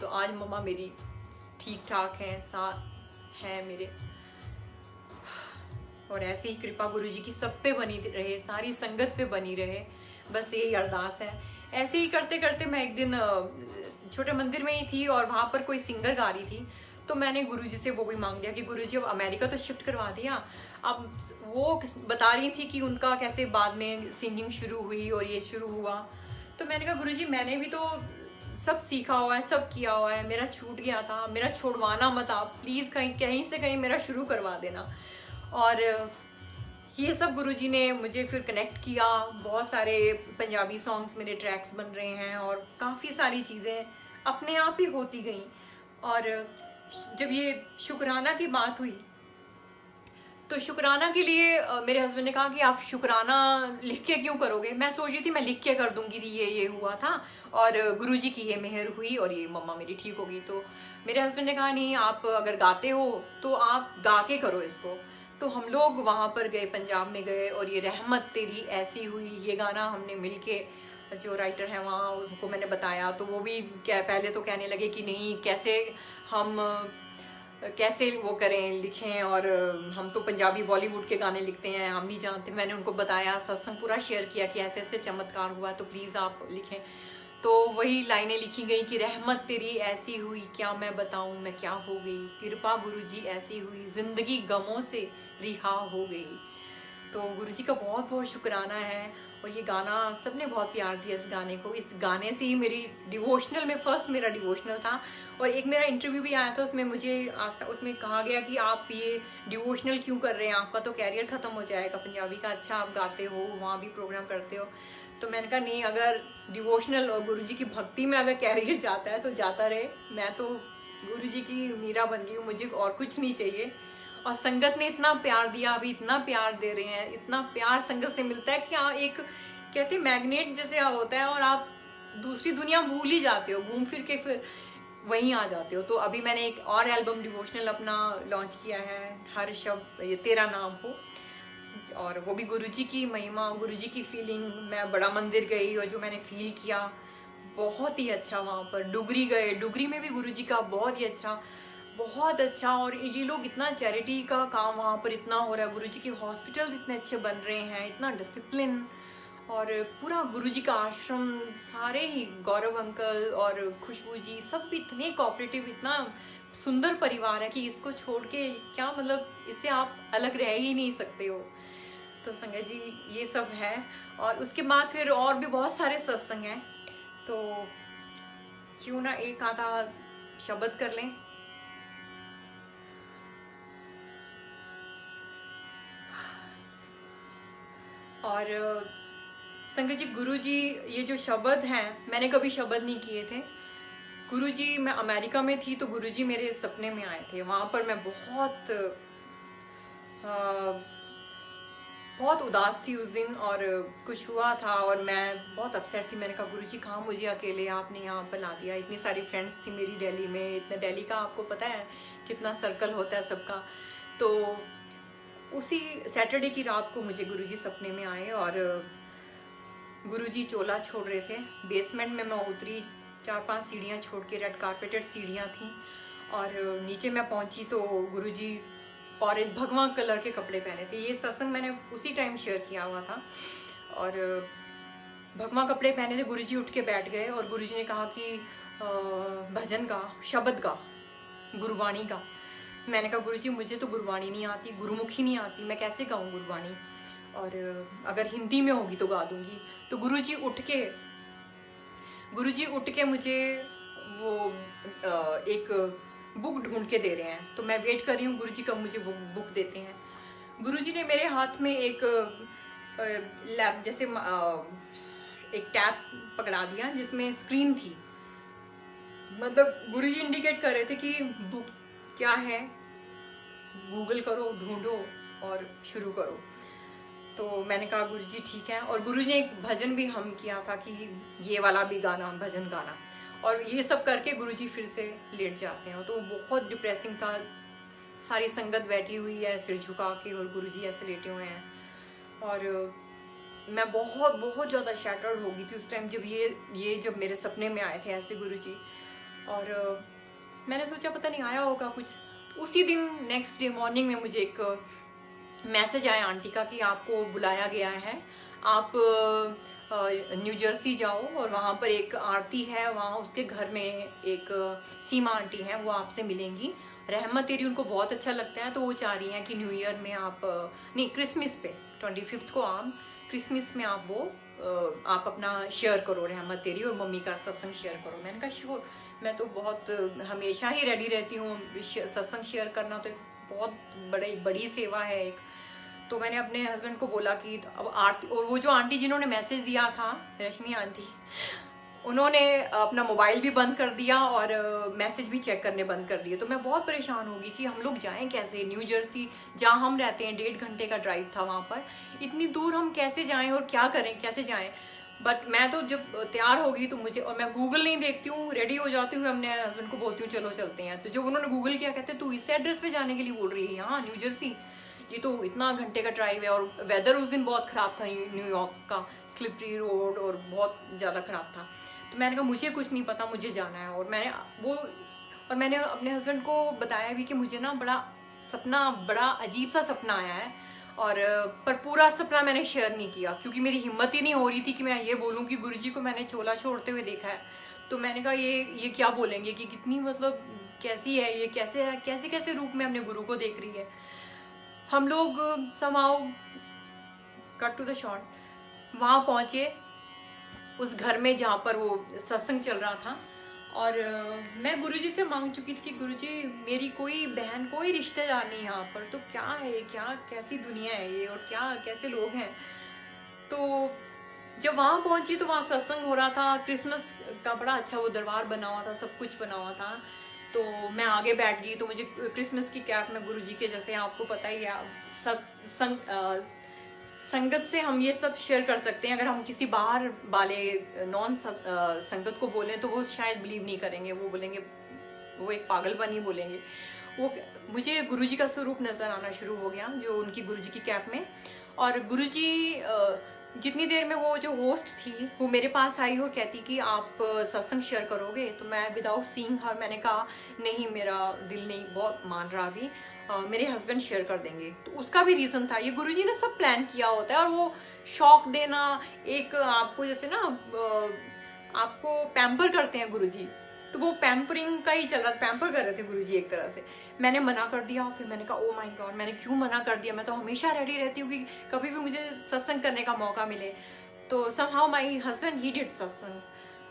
Speaker 1: तो आज मम्मा मेरी ठीक ठाक हैं, साथ हैं मेरे। और ऐसी ही कृपा गुरुजी की सब पे बनी रहे, सारी संगत पे बनी रहे, बस यही अरदास है। ऐसे ही करते करते मैं एक दिन छोटे मंदिर में ही थी, और वहाँ पर कोई सिंगर गा रही थी, तो मैंने गुरुजी से वो भी मांग लिया कि गुरुजी अब अमेरिका तो शिफ्ट करवा दिया, अब वो बता रही थी कि उनका कैसे बाद में सिंगिंग शुरू हुई और ये शुरू हुआ। तो मैंने कहा गुरुजी मैंने भी तो सब सीखा हुआ है, सब किया हुआ है, मेरा छूट गया था, मेरा छोड़वाना मत आप प्लीज़, कहीं से कहीं मेरा शुरू करवा देना। और ये सब गुरुजी ने मुझे फिर कनेक्ट किया। बहुत सारे पंजाबी सॉन्ग्स मेरे ट्रैक्स बन रहे हैं, और काफ़ी सारी चीज़ें अपने आप ही होती गई। और जब ये शुक्राना की बात हुई, तो शुक्राना के लिए मेरे हस्बैंड ने कहा कि आप शुक्राना लिख के क्यों करोगे। मैं सोच रही थी मैं लिख के कर दूंगी, ये हुआ था, और गुरुजी की ये मेहर हुई और ये मम्मा मेरी ठीक हो गई। तो मेरे हस्बैंड ने कहा नहीं, आप अगर गाते हो तो आप गा के करो इसको। तो हम लोग वहाँ पर गए, पंजाब में गए, और ये रहमत तेरी ऐसी हुई, ये गाना हमने मिल के, जो राइटर है वहाँ उनको मैंने बताया, तो वो भी पहले तो कहने लगे कि नहीं कैसे वो करें, लिखें, और हम तो पंजाबी बॉलीवुड के गाने लिखते हैं, हम नहीं जानते। मैंने उनको बताया, सत्संग पूरा शेयर किया कि ऐसे ऐसे चमत्कार हुआ, तो प्लीज़ आप लिखें। तो वही लाइनें लिखी गई कि रहमत तेरी ऐसी हुई, क्या मैं बताऊं मैं क्या हो गई, कृपा गुरुजी ऐसी हुई, जिंदगी गमों से रिहा हो गई। तो गुरुजी का बहुत बहुत शुक्राना है। और ये गाना सबने बहुत प्यार दिया इस गाने को। इस गाने से ही मेरी डिवोशनल में फर्स्ट मेरा डिवोशनल था, और एक मेरा इंटरव्यू भी आया था, उसमें मुझे उसमें कहा गया कि आप ये डिवोशनल क्यों कर रहे हैं, आपका तो कैरियर ख़त्म हो जाएगा पंजाबी का, अच्छा आप गाते हो, वहाँ भी प्रोग्राम करते हो। तो मैंने कहा नहीं, अगर डिवोशनल और गुरुजी की भक्ति में अगर कैरियर जाता है तो जाता रहे, मैं तो गुरुजी की मीरा बन गई हूँ, मुझे और कुछ नहीं चाहिए। और संगत ने इतना प्यार दिया, अभी इतना प्यार दे रहे हैं, इतना प्यार संगत से मिलता है कि आप एक कहते मैग्नेट जैसे होता है, और आप दूसरी दुनिया भूल ही जाते हो, घूम फिर के फिर वहीं आ जाते हो। तो अभी मैंने एक और एल्बम डिवोशनल अपना लॉन्च किया है, हर शब्द ये तेरा नाम हो, और वो भी गुरुजी की महिमा, गुरुजी की फीलिंग। मैं बड़ा मंदिर गई और जो मैंने फील किया बहुत ही अच्छा। वहाँ पर डुगरी गए, डुगरी में भी गुरुजी का बहुत ही अच्छा, बहुत अच्छा। और ये लोग इतना चैरिटी का काम वहाँ पर इतना हो रहा है, गुरुजी के हॉस्पिटल्स इतने अच्छे बन रहे हैं, इतना डिसिप्लिन, और पूरा गुरुजी का आश्रम, सारे ही गौरव अंकल और खुशबू जी सब भी इतने कोऑपरेटिव, इतना सुंदर परिवार है कि इसको छोड़ के क्या मतलब, इससे आप अलग रह ही नहीं सकते हो। तो संगत जी ये सब है। और उसके बाद फिर और भी बहुत सारे सत्संग हैं, तो क्यों ना एक आधा शब्द कर लें। और संगत जी गुरुजी ये जो शब्द हैं, मैंने कभी शब्द नहीं किए थे। गुरुजी, मैं अमेरिका में थी तो गुरुजी मेरे सपने में आए थे। वहाँ पर मैं बहुत उदास थी उस दिन, और कुछ हुआ था और मैं बहुत अपसेट थी। मैंने कहा गुरुजी कहाँ मुझे अकेले आपने यहाँ पर ला दिया, इतनी सारी फ्रेंड्स थी मेरी दिल्ली में, इतना दिल्ली का आपको पता है कितना सर्कल होता है सबका। तो उसी सैटरडे की रात को मुझे गुरुजी सपने में आए, और गुरुजी चोला छोड़ रहे थे। बेसमेंट में मैं उतरी, 4-5 सीढ़ियाँ छोड़ के, रेड कारपेटेड सीढ़ियाँ थी, और नीचे मैं पहुंची तो गुरुजी ऑरेंज भगवा कलर के कपड़े पहने थे। ये सत्संग मैंने उसी टाइम शेयर किया हुआ था, और भगवा कपड़े पहने थे। गुरुजी उठ के बैठ गए और गुरुजी ने कहा कि भजन का, शब्द का, गुरबाणी का। मैंने कहा गुरुजी मुझे तो गुरबाणी नहीं आती, गुरुमुखी नहीं आती, मैं कैसे गाऊँ गुरबाणी, और अगर हिंदी में होगी तो गा दूंगी। तो गुरुजी उठ के मुझे वो एक बुक ढूंढ के दे रहे हैं। तो मैं वेट कर रही हूँ गुरुजी कब मुझे बुक देते हैं। गुरुजी ने मेरे हाथ में एक लैब जैसे एक टैब पकड़ा दिया जिसमें स्क्रीन थी, मतलब गुरुजी इंडिकेट कर रहे थे कि बुक क्या है, गूगल करो, ढूंढो और शुरू करो। तो मैंने कहा गुरुजी ठीक है, और गुरुजी ने एक भजन भी हम किया था कि ये वाला भी गाना, भजन गाना, और ये सब करके गुरुजी फिर से लेट जाते हैं। तो बहुत डिप्रेसिंग था, सारी संगत बैठी हुई है सिर झुका के और गुरुजी ऐसे लेटे हुए हैं, और मैं बहुत बहुत ज़्यादा शैटर्ड हो गई थी उस टाइम जब जब मेरे सपने में आए थे ऐसे गुरुजी। और मैंने सोचा पता नहीं आया होगा कुछ। उसी दिन नेक्स्ट डे मॉर्निंग में मुझे एक मैसेज आया आंटी का कि आपको बुलाया गया है, आप न्यू जर्सी जाओ और वहाँ पर एक आरती है, वहाँ उसके घर में एक सीमा आंटी हैं, वो आपसे मिलेंगी, रहमत तेरी उनको बहुत अच्छा लगता है, तो वो चाह रही हैं कि न्यू ईयर में आप नहीं, क्रिसमस पे 25 को आप क्रिसमस में आप वो आप अपना शेयर करो रहमत तेरी और मम्मी का सत्संग शेयर करो। मैंने कहा श्योर, मैं तो बहुत हमेशा ही रेडी रहती हूँ, सत्संग शेयर करना तो एक बहुत बड़ी सेवा है एक। तो मैंने अपने हस्बैंड को बोला कि अब आरती, और वो जो आंटी जिन्होंने मैसेज दिया था, रश्मि आंटी, उन्होंने अपना मोबाइल भी बंद कर दिया और मैसेज भी चेक करने बंद कर दिए। तो मैं बहुत परेशान होगी कि हम लोग जाएं कैसे, न्यू जर्सी जहाँ हम रहते हैं 1.5 घंटे का ड्राइव था वहाँ पर, इतनी दूर हम कैसे जाएं और क्या करें, कैसे जाएं। बट मैं तो जब तैयार होगी तो मुझे, और मैं गूगल नहीं देखती हूँ, रेडी हो जाती हूँ, अपने हस्बैंड को बोलती हूँ चलो चलते हैं। तो जब उन्होंने गूगल किया, कहते तू इस एड्रेस पे जाने के लिए बोल रही है, हाँ न्यू जर्सी, ये तो इतना घंटे का ड्राइव है, और वेदर उस दिन बहुत ख़राब था न्यूयॉर्क का, स्लिपरी रोड और बहुत ज़्यादा ख़राब था। तो मैंने कहा मुझे कुछ नहीं पता, मुझे जाना है। और मैंने अपने हस्बैंड को बताया भी कि मुझे ना बड़ा अजीब सा सपना आया है, और पर पूरा सपना मैंने शेयर नहीं किया क्योंकि मेरी हिम्मत ही नहीं हो रही थी कि मैं ये बोलूँ कि गुरुजी को मैंने चोला छोड़ते हुए देखा है। तो मैंने कहा ये क्या बोलेंगे कि कितनी मतलब कैसी है ये, कैसे है, कैसे कैसे रूप में अपने गुरु को देख रही है। हम लोग समाओ कट टू द शॉर्ट, वहाँ पहुँचे उस घर में जहाँ पर वो सत्संग चल रहा था, और मैं गुरुजी से मांग चुकी थी कि गुरुजी मेरी कोई बहन, कोई रिश्तेदार नहीं यहाँ पर, तो क्या है, क्या कैसी दुनिया है ये, और क्या कैसे लोग हैं। तो जब वहाँ पहुँची तो वहाँ सत्संग हो रहा था, क्रिसमस का बड़ा अच्छा वो दरबार बना हुआ था, सब कुछ बना हुआ था। तो मैं आगे बैठ गई, तो मुझे क्रिसमस की कैप में गुरुजी के, जैसे आपको पता ही है संगत से हम ये सब शेयर कर सकते हैं। अगर हम किसी बाहर वाले नॉन संगत को बोलें तो वो शायद बिलीव नहीं करेंगे, वो बोलेंगे, वो एक पागलपन ही बोलेंगे। वो मुझे गुरुजी का स्वरूप नज़र आना शुरू हो गया जो उनकी गुरुजी की कैप में। और गुरुजी जितनी देर में वो जो होस्ट थी वो मेरे पास आई और कहती कि आप सत्संग शेयर करोगे, तो मैं विदाउट सीइंग हर मैंने कहा नहीं, मेरा दिल नहीं बहुत मान रहा अभी, मेरे हस्बैंड शेयर कर देंगे। तो उसका भी रीज़न था, ये गुरुजी ने सब प्लान किया होता है। और वो शौक देना, एक आपको जैसे ना आपको पैम्पर करते हैं गुरुजी, तो वो पैम्परिंग का ही चल रहा था, पैम्पर कर रहे थे गुरुजी एक तरह से। मैंने मना कर दिया, फिर मैंने कहा ओ माय गॉड, मैंने क्यों मना कर दिया, मैं तो हमेशा रेडी रहती हूँ कि कभी भी मुझे सत्संग करने का मौका मिले। तो somehow my husband he did सत्संग,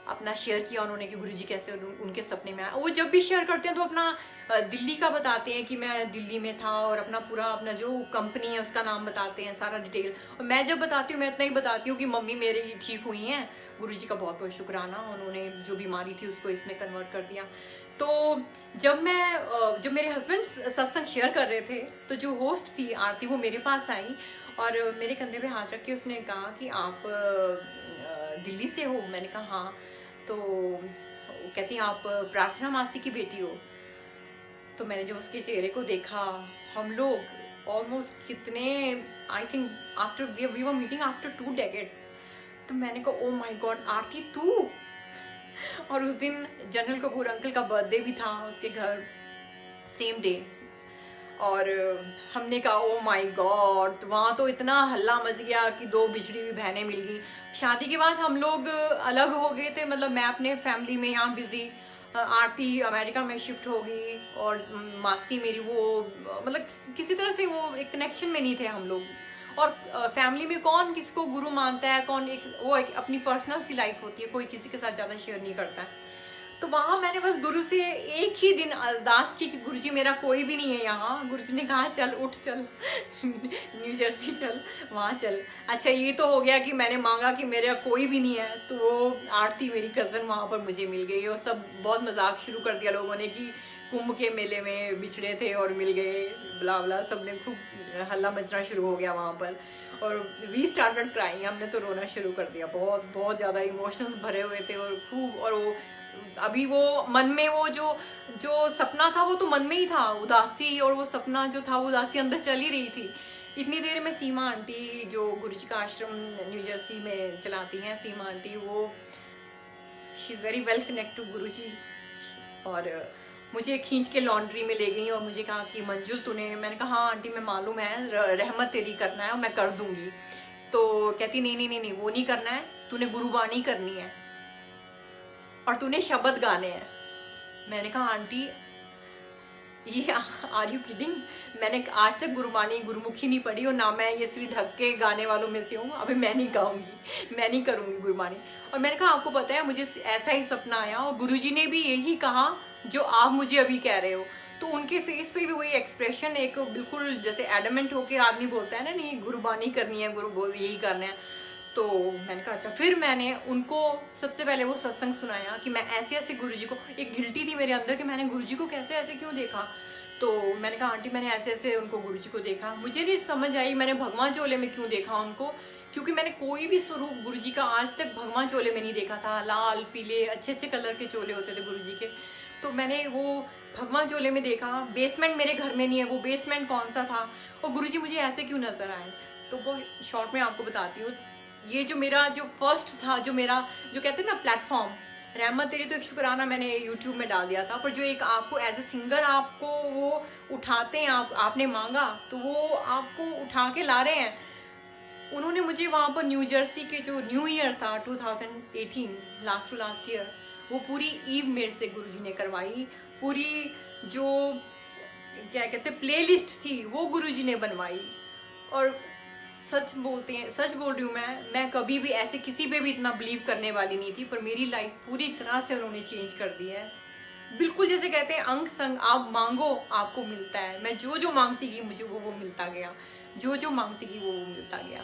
Speaker 1: अपना शेयर किया उन्होंने कि गुरुजी कैसे उनके सपने में आया। वो जब भी शेयर करते हैं तो अपना दिल्ली का बताते हैं कि मैं दिल्ली में था, और अपना जो कंपनी है उसका नाम बताते हैं, सारा डिटेल। और मैं जब बताती हूँ मैं इतना ही बताती हूँ कि मम्मी मेरी ठीक हुई हैं, गुरुजी का बहुत बहुत शुक्राना, उन्होंने जो बीमारी थी उसको इसमें कन्वर्ट कर दिया। तो जब मेरे हस्बैंड सत्संग शेयर कर रहे थे तो जो होस्ट थी आरती, वो मेरे पास आई और मेरे कंधे पे हाथ रख के उसने कहा कि आप दिल्ली से हो। मैंने कहा हाँ। तो कहती आप प्रार्थना मासी की बेटी हो। तो मैंने जब उसके चेहरे को देखा, हम लोग ऑलमोस्ट कितने, I think after we were meeting after 2 decades, तो मैंने कहा ओ माय गॉड आरती तू। और उस दिन जनरल कपूर अंकल का बर्थडे भी था उसके घर, सेम डे। और हमने कहा ओ माय गॉड, वहाँ तो इतना हल्ला मच गया कि 2 बिछड़ी हुई बहनें मिल गई। शादी के बाद हम लोग अलग हो गए थे, मतलब मैं अपने फैमिली में यहाँ बिजी, आरती अमेरिका में शिफ्ट हो गई, और मासी मेरी वो मतलब किसी तरह से वो एक कनेक्शन में नहीं थे हम लोग। और फैमिली में कौन किसको गुरु मानता है, कौन एक अपनी पर्सनल सी लाइफ होती है, कोई किसी के साथ ज़्यादा शेयर नहीं करता है। तो वहां मैंने बस गुरु से एक ही दिन अरदास की कि गुरु जी मेरा कोई भी नहीं है यहाँ। गुरु जी ने कहा चल उठ चल न्यू जर्सी चल, वहाँ चल। अच्छा ये तो हो गया कि मैंने मांगा कि मेरा कोई भी नहीं है, तो वो आरती मेरी कज़न वहाँ पर मुझे मिल गई और सब बहुत मजाक शुरू कर दिया लोगों ने कि कुंभ के मेले में बिछड़े थे और मिल गए, ब्ला ब्ला, सब ने खूब हल्ला मचना शुरू हो गया वहाँ पर। और वी स्टार्टेड क्राइंग, हमने तो रोना शुरू कर दिया, बहुत बहुत ज़्यादा इमोशंस भरे हुए थे और खूब। और वो अभी वो मन में वो जो जो सपना था वो तो मन में ही था, उदासी, और वो सपना जो था वो उदासी अंदर चल ही रही थी। इतनी देर में सीमा आंटी जो गुरु जी का आश्रम न्यू जर्सी में चलाती हैं, सीमा आंटी, वो she is very well connect to Guru ji, और मुझे खींच के लॉन्ड्री में ले गई और मुझे कहा कि मंजुल तूने, मैंने कहा हाँ आंटी मैं मालूम है, रहमत तेरी करना है और मैं कर दूंगी। तो कहती नहीं नहीं नहीं नहीं, वो नहीं करना है, तूने गुरुबाणी करनी है और तूने शब्द गाने हैं। मैंने कहा आंटी ये आर यू किडिंग, मैंने आज तक गुरुबाणी गुरुमुखी नहीं पढ़ी और ना मैं ये सिर ढक के गाने वालों में से हूँ, अभी मैं नहीं गाऊंगी, मैं नहीं करूंगी गुरुबाणी। और मैंने कहा आपको पता है मुझे ऐसा ही सपना आया और गुरुजी ने भी यही कहा जो आप मुझे अभी कह रहे हो। तो उनके फेस पे भी वही एक्सप्रेशन, एक बिल्कुल जैसे एडमेंट होके आदमी बोलता है ना, नहीं गुरुबाणी करनी है, गुरु यही करना है। तो मैंने कहा अच्छा। फिर मैंने उनको सबसे पहले वो सत्संग सुनाया कि मैं ऐसे ऐसे गुरुजी को, एक गिल्टी थी मेरे अंदर कि मैंने गुरुजी को कैसे ऐसे क्यों देखा। तो मैंने कहा आंटी मैंने ऐसे ऐसे उनको गुरुजी को देखा, मुझे नहीं समझ आई मैंने भगवान चोले में क्यों देखा उनको, क्योंकि मैंने कोई भी स्वरूप गुरुजी का आज तक भगवान चोले में नहीं देखा था। लाल पीले अच्छे अच्छे कलर के चोले होते थे गुरुजी के, तो मैंने वो भगवान चोले में देखा। बेसमेंट मेरे घर में नहीं है, वो बेसमेंट कौन सा था, और गुरुजी मुझे ऐसे क्यों नजर आए। तो वो शॉर्ट में आपको बताती हूँ। ये जो मेरा जो फर्स्ट था, जो मेरा जो कहते हैं ना प्लेटफॉर्म, रहमत तेरी तो एक शुक्राना मैंने यूट्यूब में डाल दिया था, पर जो एक आपको एज ए सिंगर आपको वो उठाते हैं, आपने मांगा तो वो आपको उठा के ला रहे हैं। उन्होंने मुझे वहाँ पर न्यू जर्सी के जो न्यू ईयर था 2018, लास्ट टू लास्ट ईयर, वो पूरी ईव मेरे से गुरुजी ने करवाई। पूरी जो क्या कहते हैं प्लेलिस्ट थी वो गुरुजी ने बनवाई। और सच बोलते हैं, सच बोल रही हूँ मैं कभी भी ऐसे किसी पे भी इतना बिलीव करने वाली नहीं थी, पर मेरी लाइफ पूरी तरह से उन्होंने चेंज कर दी है। बिल्कुल जैसे कहते हैं अंग संग, आप मांगो आपको मिलता है। मैं जो जो मांगती गई मुझे वो मिलता गया, जो जो मांगती गई वो मिलता गया।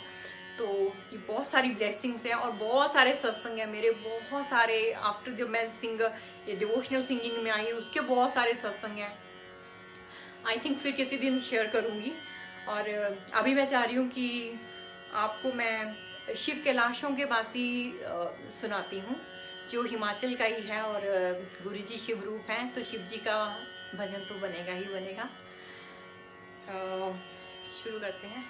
Speaker 1: तो ये बहुत सारी ब्लेसिंग्स हैं और बहुत सारे सत्संग हैं मेरे, बहुत सारे। आफ्टर जब मैं ये डिवोशनल सिंगिंग में आई उसके बहुत सारे सत्संग हैं। आई थिंक फिर किसी दिन शेयर करूँगी। और अभी मैं चाह रही हूँ कि आपको मैं शिव कैलाशों के बासी सुनाती हूँ, जो हिमाचल का ही है और गुरुजी शिव रूप हैं, तो शिव जी का भजन तो बनेगा ही बनेगा। शुरू करते हैं।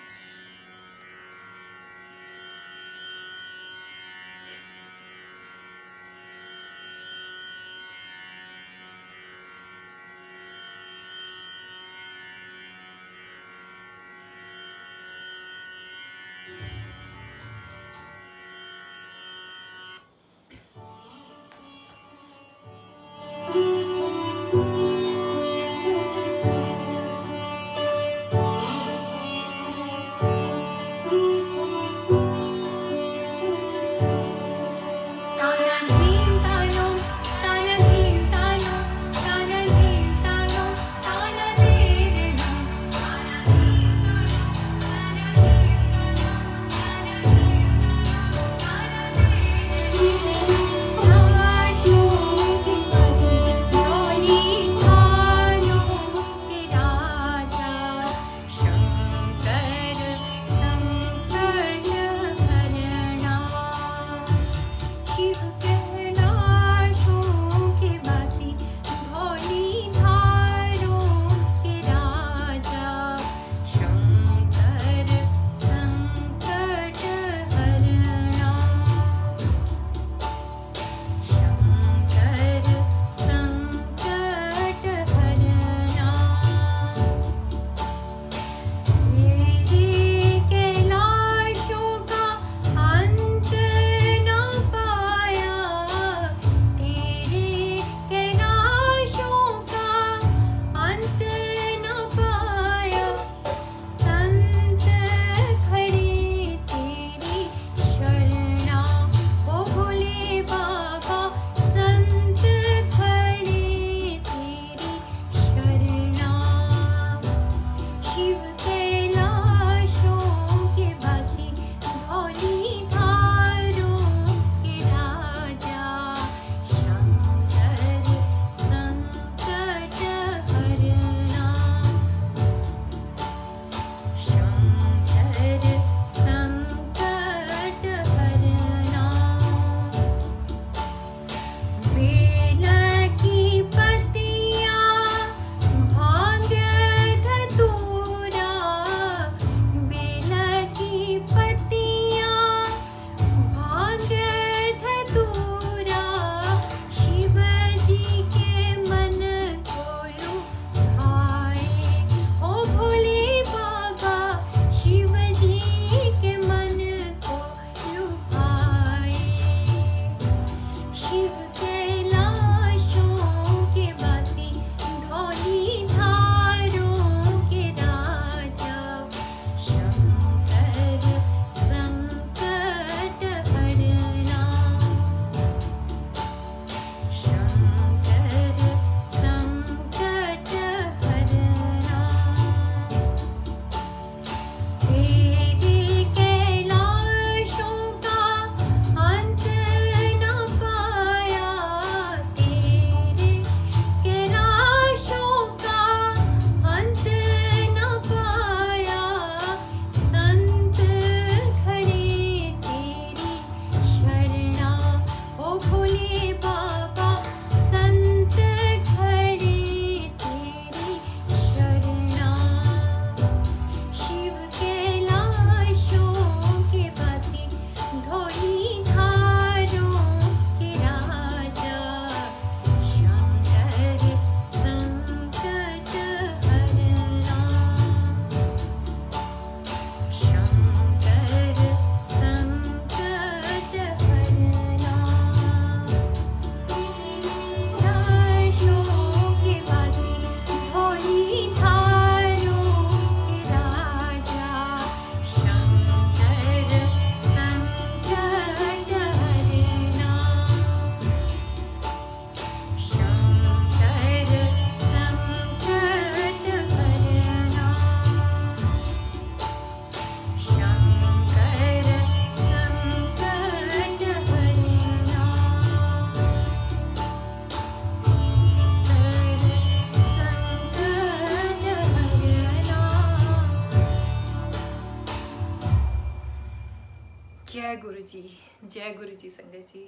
Speaker 1: जय गुरु जी, जय गुरु जी संगत जी।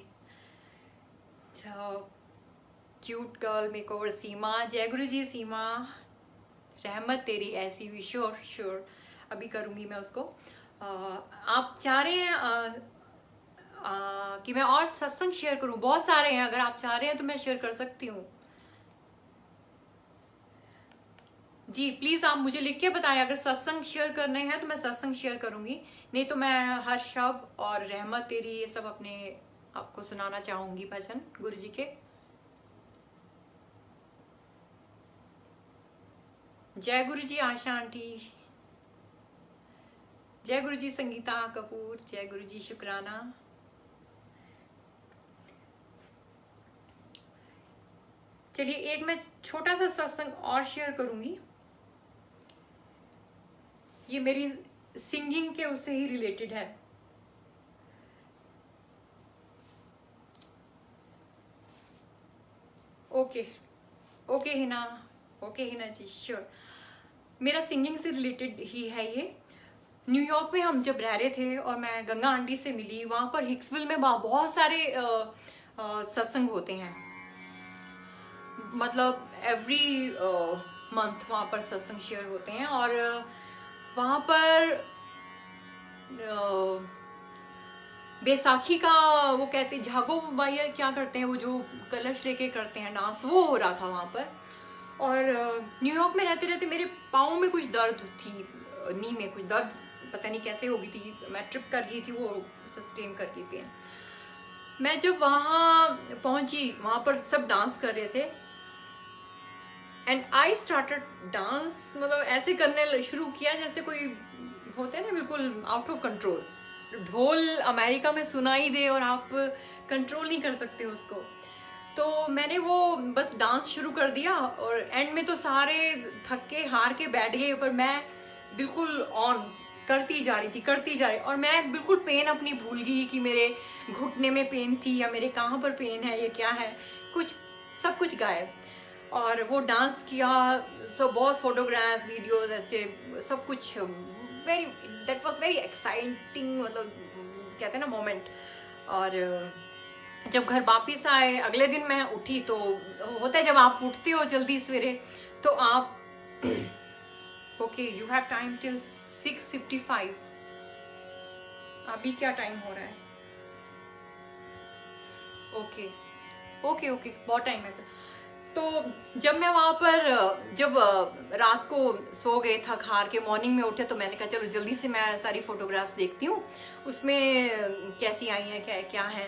Speaker 1: क्यूट गर्ल मेकओवर सीमा, जय गुरु जी सीमा। रहमत तेरी ऐसी हुई, श्योर श्योर अभी करूँगी मैं उसको। आप चाह रहे हैं कि मैं और सत्संग शेयर करूँ? बहुत सारे हैं, अगर आप चाह रहे हैं तो मैं शेयर कर सकती हूँ जी। प्लीज़ आप मुझे लिख के बताएं, अगर सत्संग शेयर करने हैं तो मैं सत्संग शेयर करूँगी, नहीं तो मैं हर शब और रहमत तेरी ये सब अपने आपको सुनाना चाहूँगी भजन गुरु जी के। जय गुरु जी आशा आंटी, जय गुरु जी संगीता कपूर, जय गुरु जी शुक्राना। चलिए एक मैं छोटा सा सत्संग और शेयर करूंगी, ये मेरी सिंगिंग के उससे ही रिलेटेड है। Okay okay Hina, okay Hina ji sure, मेरा सिंगिंग से रिलेटेड ही है ये। न्यूयॉर्क में हम जब रह रहे थे और मैं गंगा आंटी से मिली, वहाँ पर हिक्सविल में बहुत सारे सत्संग होते हैं, मतलब एवरी मंथ वहाँ पर सत्संग शेयर होते हैं। और वहाँ पर बैसाखी का वो कहते हैं झागो भैया क्या करते हैं, वो जो कलश लेके करते हैं डांस, वो हो रहा था वहाँ पर। और न्यूयॉर्क में रहते रहते मेरे पाँव में कुछ दर्द थी, नी में कुछ दर्द पता नहीं कैसे हो गई थी, मैं ट्रिप कर गई थी, वो सस्टेन कर गई थी। मैं जब वहाँ पहुंची, वहाँ पर सब डांस कर रहे थे एंड आई स्टार्टेड डांस, मतलब ऐसे करने शुरू किया जैसे कोई होते हैं ना बिल्कुल आउट ऑफ कंट्रोल, ढोल अमेरिका में सुनाई दे और आप कंट्रोल नहीं कर सकते उसको। तो मैंने वो बस डांस शुरू कर दिया और एंड में तो सारे थक के हार के बैठ गए, पर मैं बिल्कुल ऑन करती जा रही, और मैं बिल्कुल पेन अपनी भूल गई कि मेरे घुटने में पेन थी या मेरे कहाँ पर पेन है, ये क्या है, कुछ सब कुछ गायब। और वो डांस किया, सो बहुत फोटोग्राफ्स वीडियोस ऐसे सब कुछ, दैट वाज वेरी एक्साइटिंग, मतलब कहते हैं ना मोमेंट। और जब घर वापिस आए अगले दिन मैं उठी, तो होता है जब आप उठते हो जल्दी सवेरे तो आप okay you have time till 6:55, अभी क्या टाइम हो रहा है? ओके ओके ओके बहुत टाइम है। तो जब मैं वहाँ पर जब रात को सो गए थक हार के, मॉर्निंग में उठे, तो मैंने कहा चलो जल्दी से मैं सारी फोटोग्राफ्स देखती हूँ उसमें कैसी आई हैं, क्या क्या है।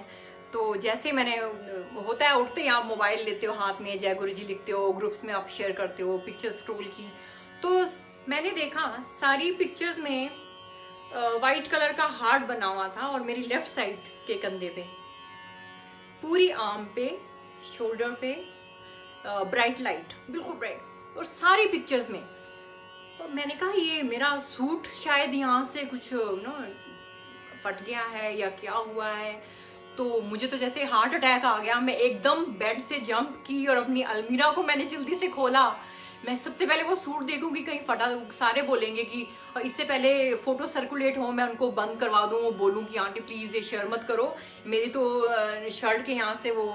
Speaker 1: तो जैसे मैंने, होता है उठते ही आप मोबाइल लेते हो हाथ में, जय गुरु जी लिखते हो, ग्रुप्स में आप शेयर करते हो, पिक्चर्स स्क्रॉल की, तो मैंने देखा सारी पिक्चर्स में वाइट कलर का हार्ट बना हुआ था, और मेरी लेफ्ट साइड के कंधे पे, पूरी आर्म पे, शोल्डर पे ब्राइट लाइट, बिल्कुल ब्राइट, और सारी पिक्चर्स में। तो मैंने कहा ये मेरा सूट शायद यहाँ से कुछ फट गया है या क्या हुआ है। तो मुझे तो जैसे हार्ट अटैक आ गया, मैं एकदम बेड से जंप की और अपनी अलमीरा को मैंने जल्दी से खोला। मैं सबसे पहले वो सूट देखूंगी कहीं फटा, सारे बोलेंगे कि इससे पहले फोटो सर्कुलेट हो मैं उनको बंद करवा दूं, वो बोलूं कि आंटी प्लीज ये शेयर मत करो, मेरी तो शर्ट के यहाँ से वो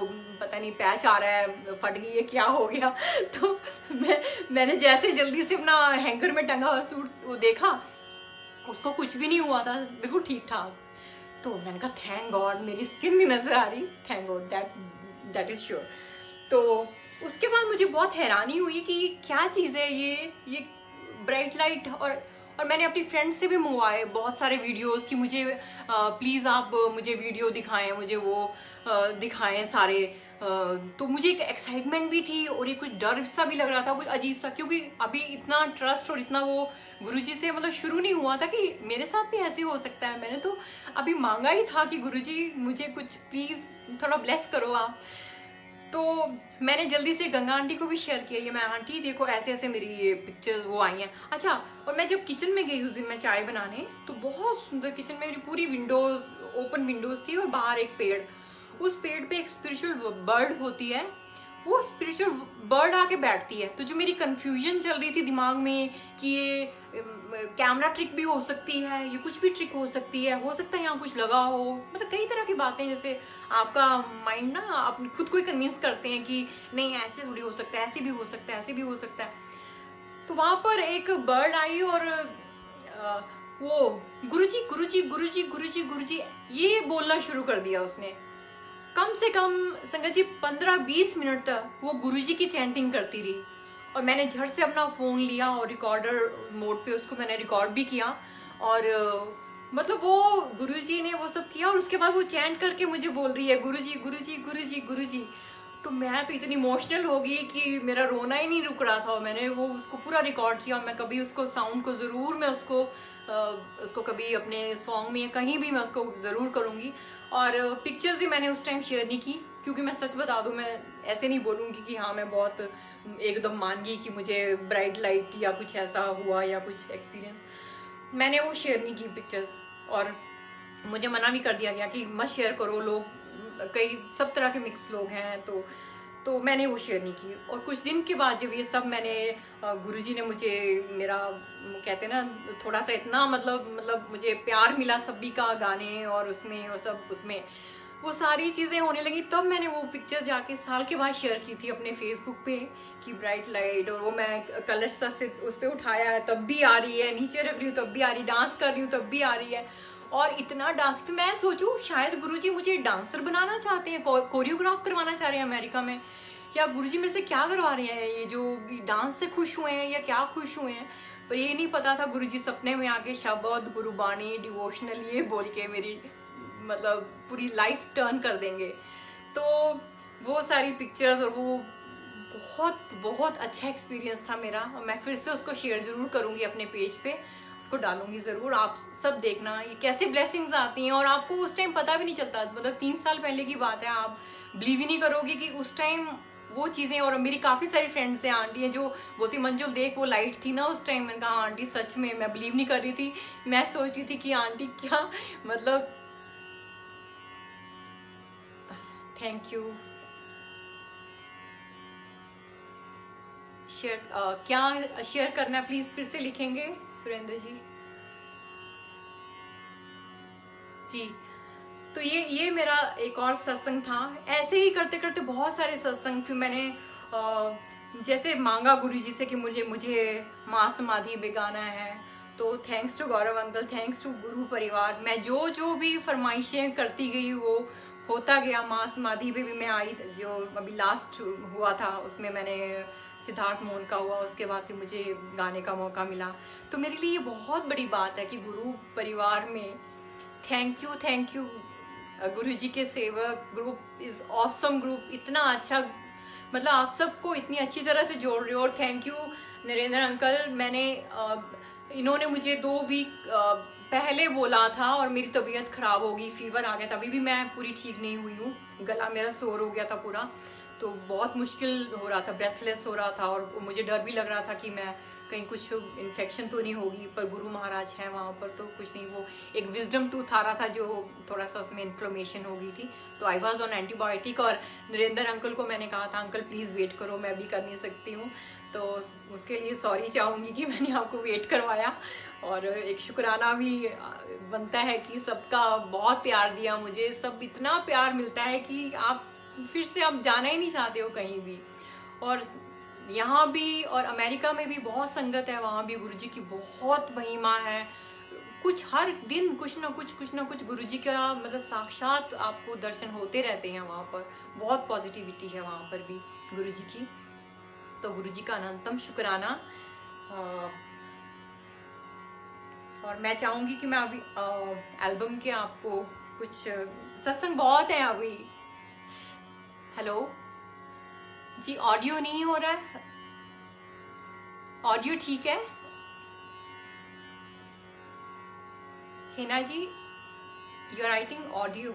Speaker 1: पता नहीं पैच आ रहा है, फट गई है, क्या हो गया। तो मैंने जैसे जल्दी से अपना हैंगर में टंगा हुआ सूट वो देखा, उसको कुछ भी नहीं हुआ था, बिल्कुल ठीक ठाक। तो मैंने कहा थैंक गॉड मेरी स्किन नहीं नजर आ रही, thank God that is sure. तो उसके बाद मुझे बहुत हैरानी हुई कि क्या चीज़ है ये ब्राइट लाइट। और मैंने अपनी फ्रेंड से भी मंगवाए बहुत सारे वीडियोस कि मुझे प्लीज़ आप मुझे वीडियो दिखाएं, मुझे वो दिखाएं सारे। तो मुझे एक एक्साइटमेंट भी थी और ये कुछ डर सा भी लग रहा था, कुछ अजीब सा, क्योंकि अभी इतना ट्रस्ट और इतना वो गुरुजी से मतलब शुरू नहीं हुआ था कि मेरे साथ भी ऐसे हो सकता है। मैंने तो अभी मांगा ही था कि गुरुजी मुझे कुछ प्लीज़ थोड़ा ब्लेस करो आप। तो मैंने जल्दी से गंगा आंटी को भी शेयर किया, ये मैं आंटी देखो ऐसे ऐसे मेरी ये पिक्चर्स वो आई हैं। अच्छा, और मैं जब किचन में गई उस दिन मैं चाय बनाने, तो बहुत सुंदर किचन में मेरी पूरी विंडोज ओपन विंडोज थी और बाहर एक पेड़, उस पेड़ पे एक स्पिरिचुअल बर्ड होती है, वो स्पिरिचुअल बर्ड आके बैठती है। तो जो मेरी कंफ्यूजन चल रही थी दिमाग में कि ये कैमरा ट्रिक भी हो सकती है, ये कुछ भी ट्रिक हो सकती है, हो सकता है यहाँ कुछ लगा हो, मतलब कई तरह की बातें, जैसे आपका माइंड ना आप खुद को ही कन्विंस करते हैं कि नहीं ऐसे थोड़ी हो सकता है, ऐसे भी हो सकता है, ऐसे भी हो सकता है। तो वहां पर एक बर्ड आई और वो गुरुजी गुरुजी गुरुजी गुरुजी गुरुजी ये बोलना शुरू कर दिया उसने। कम से कम संगत जी 15-20 मिनट तक वो गुरुजी की चैंटिंग करती रही। और मैंने झट से अपना फोन लिया और रिकॉर्डर मोड पे उसको मैंने रिकॉर्ड भी किया। और मतलब वो गुरुजी ने वो सब किया और उसके बाद वो चैंट करके मुझे बोल रही है गुरुजी गुरुजी गुरुजी गुरुजी। तो मैं तो इतनी इमोशनल हो गई कि मेरा रोना ही नहीं रुक रहा था। और मैंने वो उसको पूरा रिकॉर्ड किया। मैं कभी उसको साउंड को ज़रूर मैं उसको कभी अपने सॉन्ग में या कहीं भी मैं उसको ज़रूर करूँगी। और पिक्चर्स भी मैंने उस टाइम शेयर नहीं की, क्योंकि मैं सच बता दूँ, मैं ऐसे नहीं बोलूँगी कि हाँ मैं बहुत एकदम मान गई कि मुझे ब्राइट लाइट या कुछ ऐसा हुआ या कुछ एक्सपीरियंस। मैंने वो शेयर नहीं की पिक्चर्स। और मुझे मना भी कर दिया गया कि मत शेयर करो, लोग कई सब तरह के मिक्स लोग हैं। तो मैंने वो शेयर नहीं की। और कुछ दिन के बाद जब ये सब मैंने गुरुजी ने मुझे मेरा कहते हैं ना थोड़ा सा इतना मतलब मुझे प्यार मिला सभी का गाने और उसमें और सब उसमें वो सारी चीज़ें होने लगी, तब मैंने वो पिक्चर जाके साल के बाद शेयर की थी अपने फेसबुक पे कि ब्राइट लाइट। और वो मैं कलश से उस पर उठाया है तब भी आ रही है, नीचे रख रही हूँ तब भी आ रही, डांस कर रही हूँ तब भी आ रही है। और इतना डांस, फिर मैं सोचूं शायद गुरुजी मुझे डांसर बनाना चाहते हैं, कोरियोग्राफ करवाना चाह रहे हैं अमेरिका में, या गुरुजी मेरे से क्या करवा रहे हैं, ये जो डांस से खुश हुए हैं या क्या खुश हुए हैं। पर ये नहीं पता था गुरुजी सपने में आके शब्द गुरुबाणी डिवोशनल ये बोल के मेरी मतलब पूरी लाइफ टर्न कर देंगे। तो वो सारी पिक्चर्स और वो बहुत बहुत अच्छा एक्सपीरियंस था मेरा। और मैं फिर से उसको शेयर ज़रूर करूँगी अपने पेज पे, उसको डालूंगी ज़रूर। आप सब देखना ये कैसे ब्लेसिंग्स आती हैं और आपको उस टाइम पता भी नहीं चलता। मतलब 3 साल पहले की बात है, आप बिलीव ही नहीं करोगे कि उस टाइम वो चीज़ें। और मेरी काफ़ी सारी फ्रेंड्स हैं, आंटी हैं, जो बोलती मंजुल देख वो लाइट थी ना उस टाइम। मैंने कहा आंटी सच में, मैं बिलीव नहीं कर रही थी। मैं सोच रही थी कि आंटी क्या मतलब। Thank you. शेयर क्या शेयर करना है प्लीज फिर से लिखेंगे सुरेंद्र जी। जी तो ये मेरा एक और सत्संग था। ऐसे ही करते करते बहुत सारे सत्संग फिर मैंने जैसे मांगा गुरुजी से कि मुझे माँ समाधि में गाना है। तो thanks to Gaurav uncle, thanks to Guru परिवार, मैं जो भी फरमाइशें करती गई वो होता गया। माँ समाधि पे भी मैं आई, जो अभी लास्ट हुआ था उसमें मैंने सिद्धार्थ मोहन का हुआ, उसके बाद फिर मुझे गाने का मौका मिला। तो मेरे लिए ये बहुत बड़ी बात है कि गुरु परिवार में थैंक यू गुरु जी के सेवक ग्रुप इज ऑसम ग्रुप, इतना अच्छा मतलब आप सबको इतनी अच्छी तरह से जोड़ रहे हो। और थैंक यू नरेंद्र अंकल, मैंने इन्होंने मुझे 2 वीक पहले बोला था और मेरी तबीयत खराब हो गई, फीवर आ गया था, अभी भी मैं पूरी ठीक नहीं हुई हूँ, गला मेरा शोर हो गया था पूरा। तो बहुत मुश्किल हो रहा था, ब्रेथलेस हो रहा था और मुझे डर भी लग रहा था कि मैं कहीं कुछ इन्फेक्शन तो नहीं होगी। पर गुरु महाराज हैं वहाँ पर तो कुछ नहीं, वो एक विजडम टूथ आ रहा था जो थोड़ा सा उसमें इन्फ्लेमेशन हो गई थी। तो आई वॉज ऑन एंटीबायोटिक। और नरेंद्र अंकल को मैंने कहा था अंकल प्लीज़ वेट करो, मैं भी कर नहीं सकती हूँ। तो उसके लिए सॉरी चाहूँगी कि मैंने आपको वेट करवाया। और एक शुक्राना भी बनता है कि सबका बहुत प्यार दिया मुझे, सब इतना प्यार मिलता है कि आप फिर से आप जाना ही नहीं चाहते हो कहीं भी। और यहाँ भी और अमेरिका में भी बहुत संगत है, वहाँ भी गुरुजी की बहुत महिमा है। कुछ हर दिन कुछ ना कुछ गुरुजी का मतलब साक्षात आपको दर्शन होते रहते हैं वहाँ पर। बहुत पॉजिटिविटी है वहाँ पर भी गुरुजी की। तो गुरुजी का अनंतम शुक्राना। और मैं चाहूँगी कि मैं अभी एल्बम के आपको कुछ सत्संग बहुत है अभी। हेलो जी, ऑडियो नहीं हो रहा है? ऑडियो ठीक है Hina ji? You are writing audio.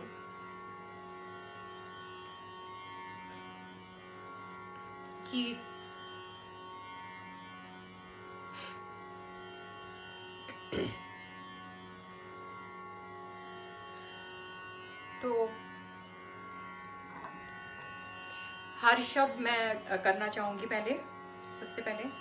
Speaker 1: जी तो हर शब्द मैं करना चाहूंगी। पहले सबसे पहले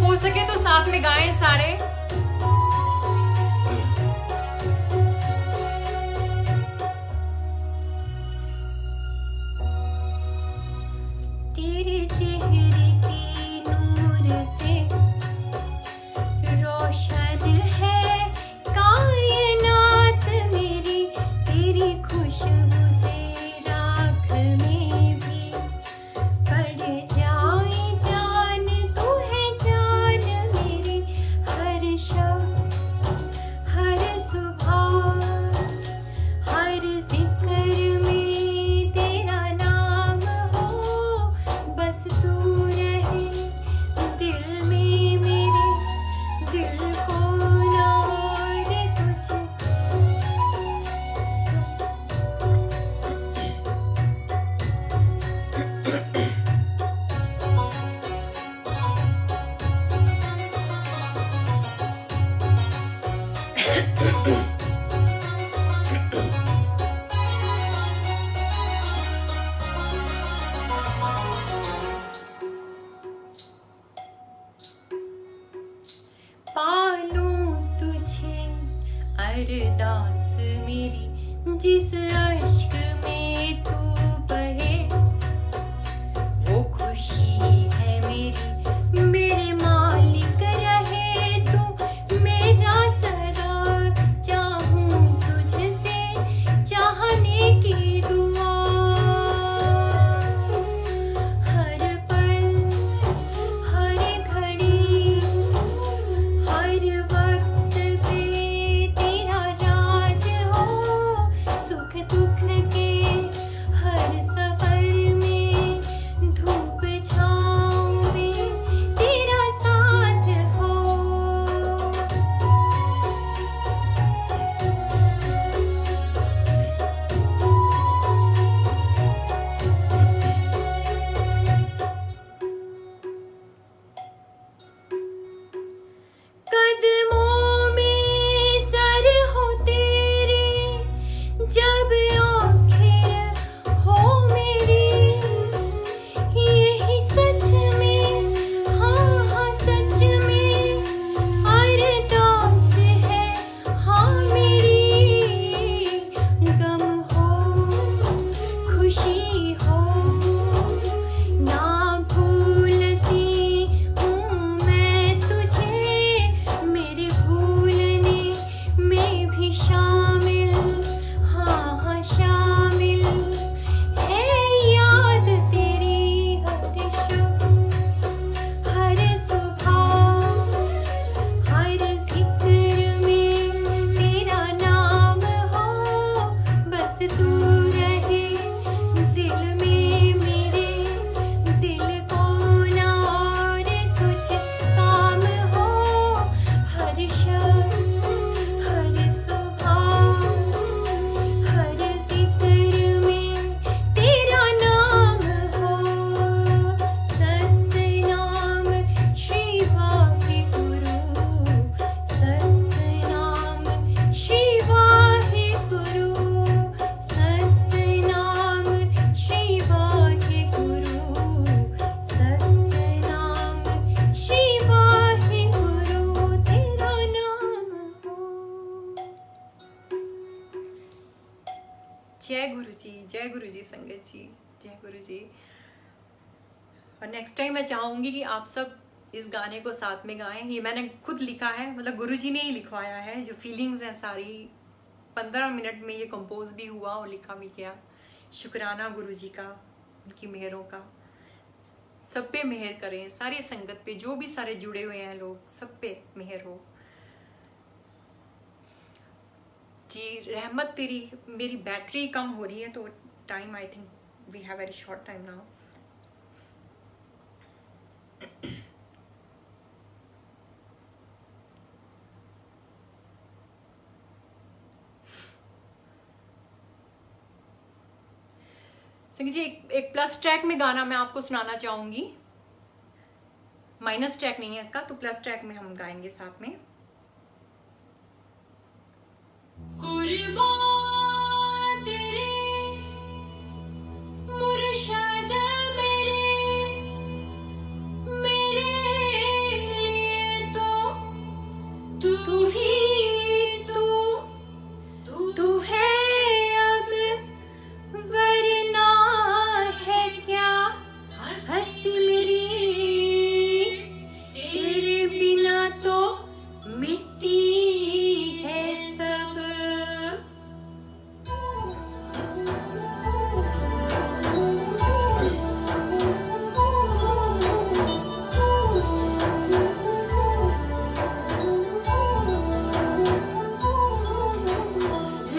Speaker 1: हो सके तो साथ में गाएं सारे।
Speaker 2: तेरे चेहरे के नूर से रोशन है कायनात मेरी, तेरी खुशबू से राख में भी पड़ जाए जान, तू है जान मेरी। हर शब्द हर सुबह हर जिक्र में तेरा नाम हो, बस तू रहे दिल में मेरे, दिल को ना और कुछ। पालूं तुझे अरदास मेरी, जिस अश्क में तू बहे वो खुशी है मेरी। मेरे मालिक रहे तू मेरा सदा, चाहूं तुझसे चाहने की दुआ। हर पल हर घड़ी हर वक्त पे तेरा राज हो, सुख दुख के हर सफर में, धूप छाँव में तेरा साथ हो। कदमों में सर हो तेरे, जब आखिर हो मेरी, यही सच में हाँ हाँ सच में अरदास है हाँ मेरी। गम हो खुशी हो ना भूलती हूँ मैं तुझे, मेरे भूलने में भी शामिल हाँ हाँ शामिल है याद तेरी। हर शब्द हर सुबह हर जिक्र में तेरा नाम हो, बस तू रहे दिल में मेरे, दिल को ना और कुछ काम हो। हर शब्द हर सुबह हर जिक्र में तेरा नाम हो, सतनाम श्री वाहिगुरु, सतनाम श्री वाहिगुरु, सतनाम श्री वाहिगुरु, सतनाम श्री वाहिगुरु, तेरा नाम हो।
Speaker 1: जय गुरु जी संगत जी, जय गुरु जी। और नेक्स्ट टाइम मैं चाहूंगी कि आप सब इस गाने को साथ में गाएं। ये मैंने खुद लिखा है, मतलब गुरुजी ने ही लिखवाया है। जो फीलिंग्स हैं सारी 15 मिनट में ये कंपोज भी हुआ और लिखा भी गया। शुक्राना गुरुजी का, उनकी मेहरों का। सब पे मेहर करें, सारी संगत पे, जो भी सारे जुड़े हुए हैं लोग, सब पे मेहर हो जी। रहमत तेरी, मेरी बैटरी कम हो रही है तो time, I think we have very short time now. Singh ji एक प्लस ट्रैक में गाना मैं आपको सुनाना चाहूंगी। माइनस ट्रैक नहीं है इसका, तो प्लस ट्रैक में हम गाएंगे साथ में।
Speaker 2: कुर्बान तेरे मुर्शद मेरे लिए तो तू ही तू है अब, वरना है क्या हस्ती मेरी, तेरे बिना तो मिट्टी है सब।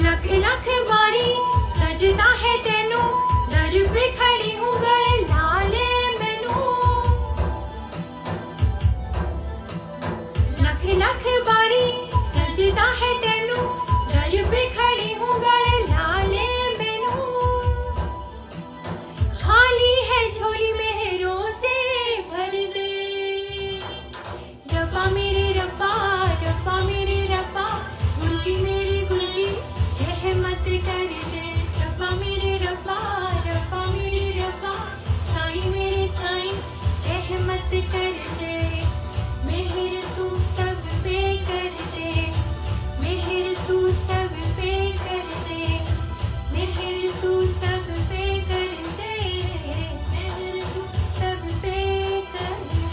Speaker 2: लख लख बारी सजदा है तेनू, दर पे खड़ी हूँ गले लाले मैनू। लख लख बारी सजदा है तेनू, दर पे खड़ी हूँ गले लाले मैनू। खाली है झोली मेहरों से भर दे, रब्बा मेरे रब्बा, रब्बा मेरे रब्बा, गुरुजी मेरे गुरुजी रहमत कर दे। रब्बा मेरे रब्बा, रब्बा मेरे रब्बा, साईं मेरे साईं रहमत कर दे। मेहर तू सब पे कर दे, मेहर तू सब पे कर दे, मेहर तू सब पे कर दे, मेहर तू सब पे कर दे।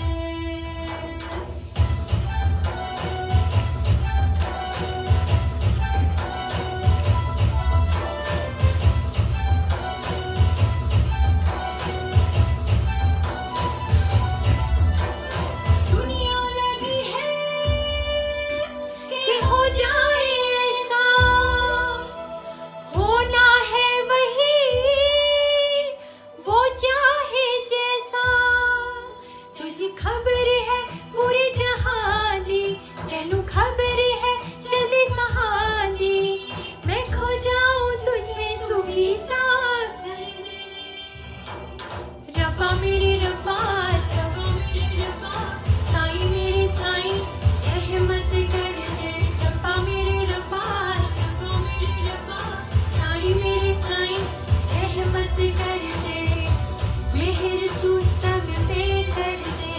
Speaker 2: दुनिया लगी है कि हो जाए ऐसा, होना है वही वो चाहे जैसा। तुझे खबर है पूरे जहां दी, तेनू खबर है जल्दी सहादी। मैं खो जाऊं तुझ में सूफी सा कर दे। रब्बा मेरे रब्बा, सबा मेरे रब्बा, साईं मेरे साईं रहमत कर दे। रब्बा मेरे रब्बा, रब्बा मेरे रब्बा, साईं मेरे साईं रहमत कर दे। मेहर तू सब पे कर दे,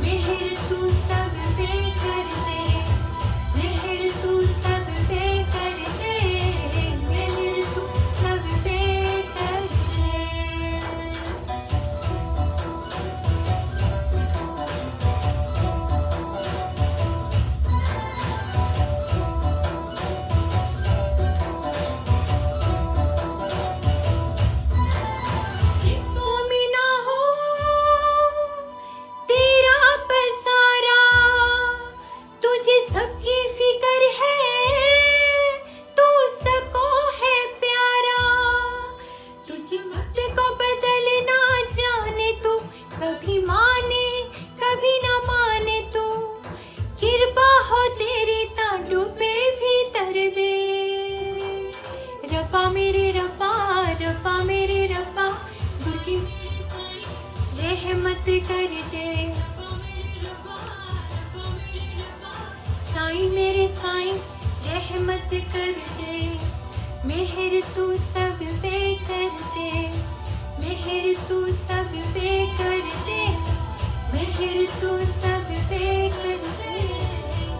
Speaker 2: मेहर तू सब पे कर दे, मेहर तू सब पे कर दे, मेहर तू सब पे कर दे। मोमिना हो तेरा पसारा, तुझे सबकी फिक्र है, तू सबको है प्यारा। तुझे वक्त को बदलना जाने तू, कभी माने कभी ना माने तू। कृपा हो तेरी तांडू पे भी तर दे। रब्बा मेरे रब्बा, रब्बा मेरे रब्बा, गुरुजी मेरे साईं रहमत कर दे। साईं मेरे साईं रहमत कर दे। मेहर तू सब पे कर दे, मेहर तू सब पे कर दे, मेहर तू सब पे कर दे,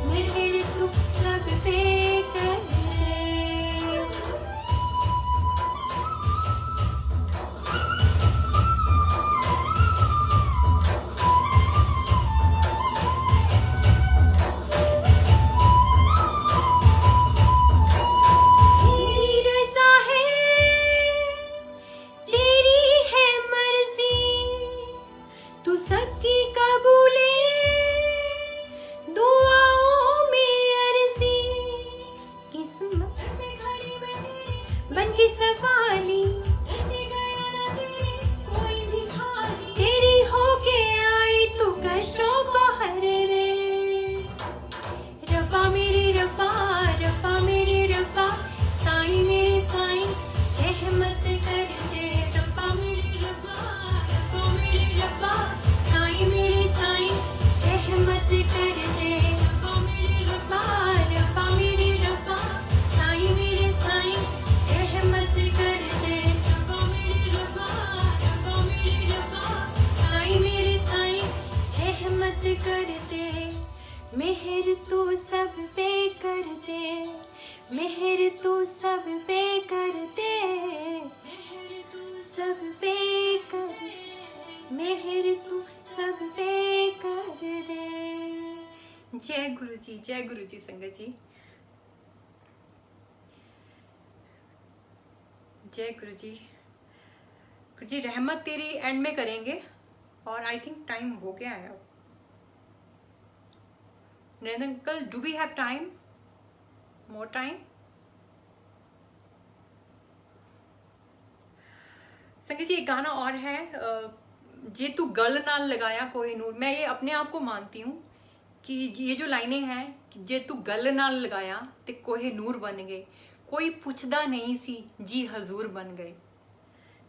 Speaker 2: मेहर तू सब पे कर दे।
Speaker 1: गुरु जी, जय गुरु जी। संगत जी जय गुरु जी। गुरु जी रहमत तेरी एंड में करेंगे और आई थिंक टाइम हो गया है अब। Narendra uncle, do we have time, more time? Sangat ji एक गाना और है, जे तू गल नाल लगाया कोहिनूर। मैं ये अपने आप को मानती हूँ कि ये जो लाइनें हैं कि जे तू गल नाल लगाया ते कोहिनूर बन गए, कोई पुछदा नहीं सी जी हजूर बन गए।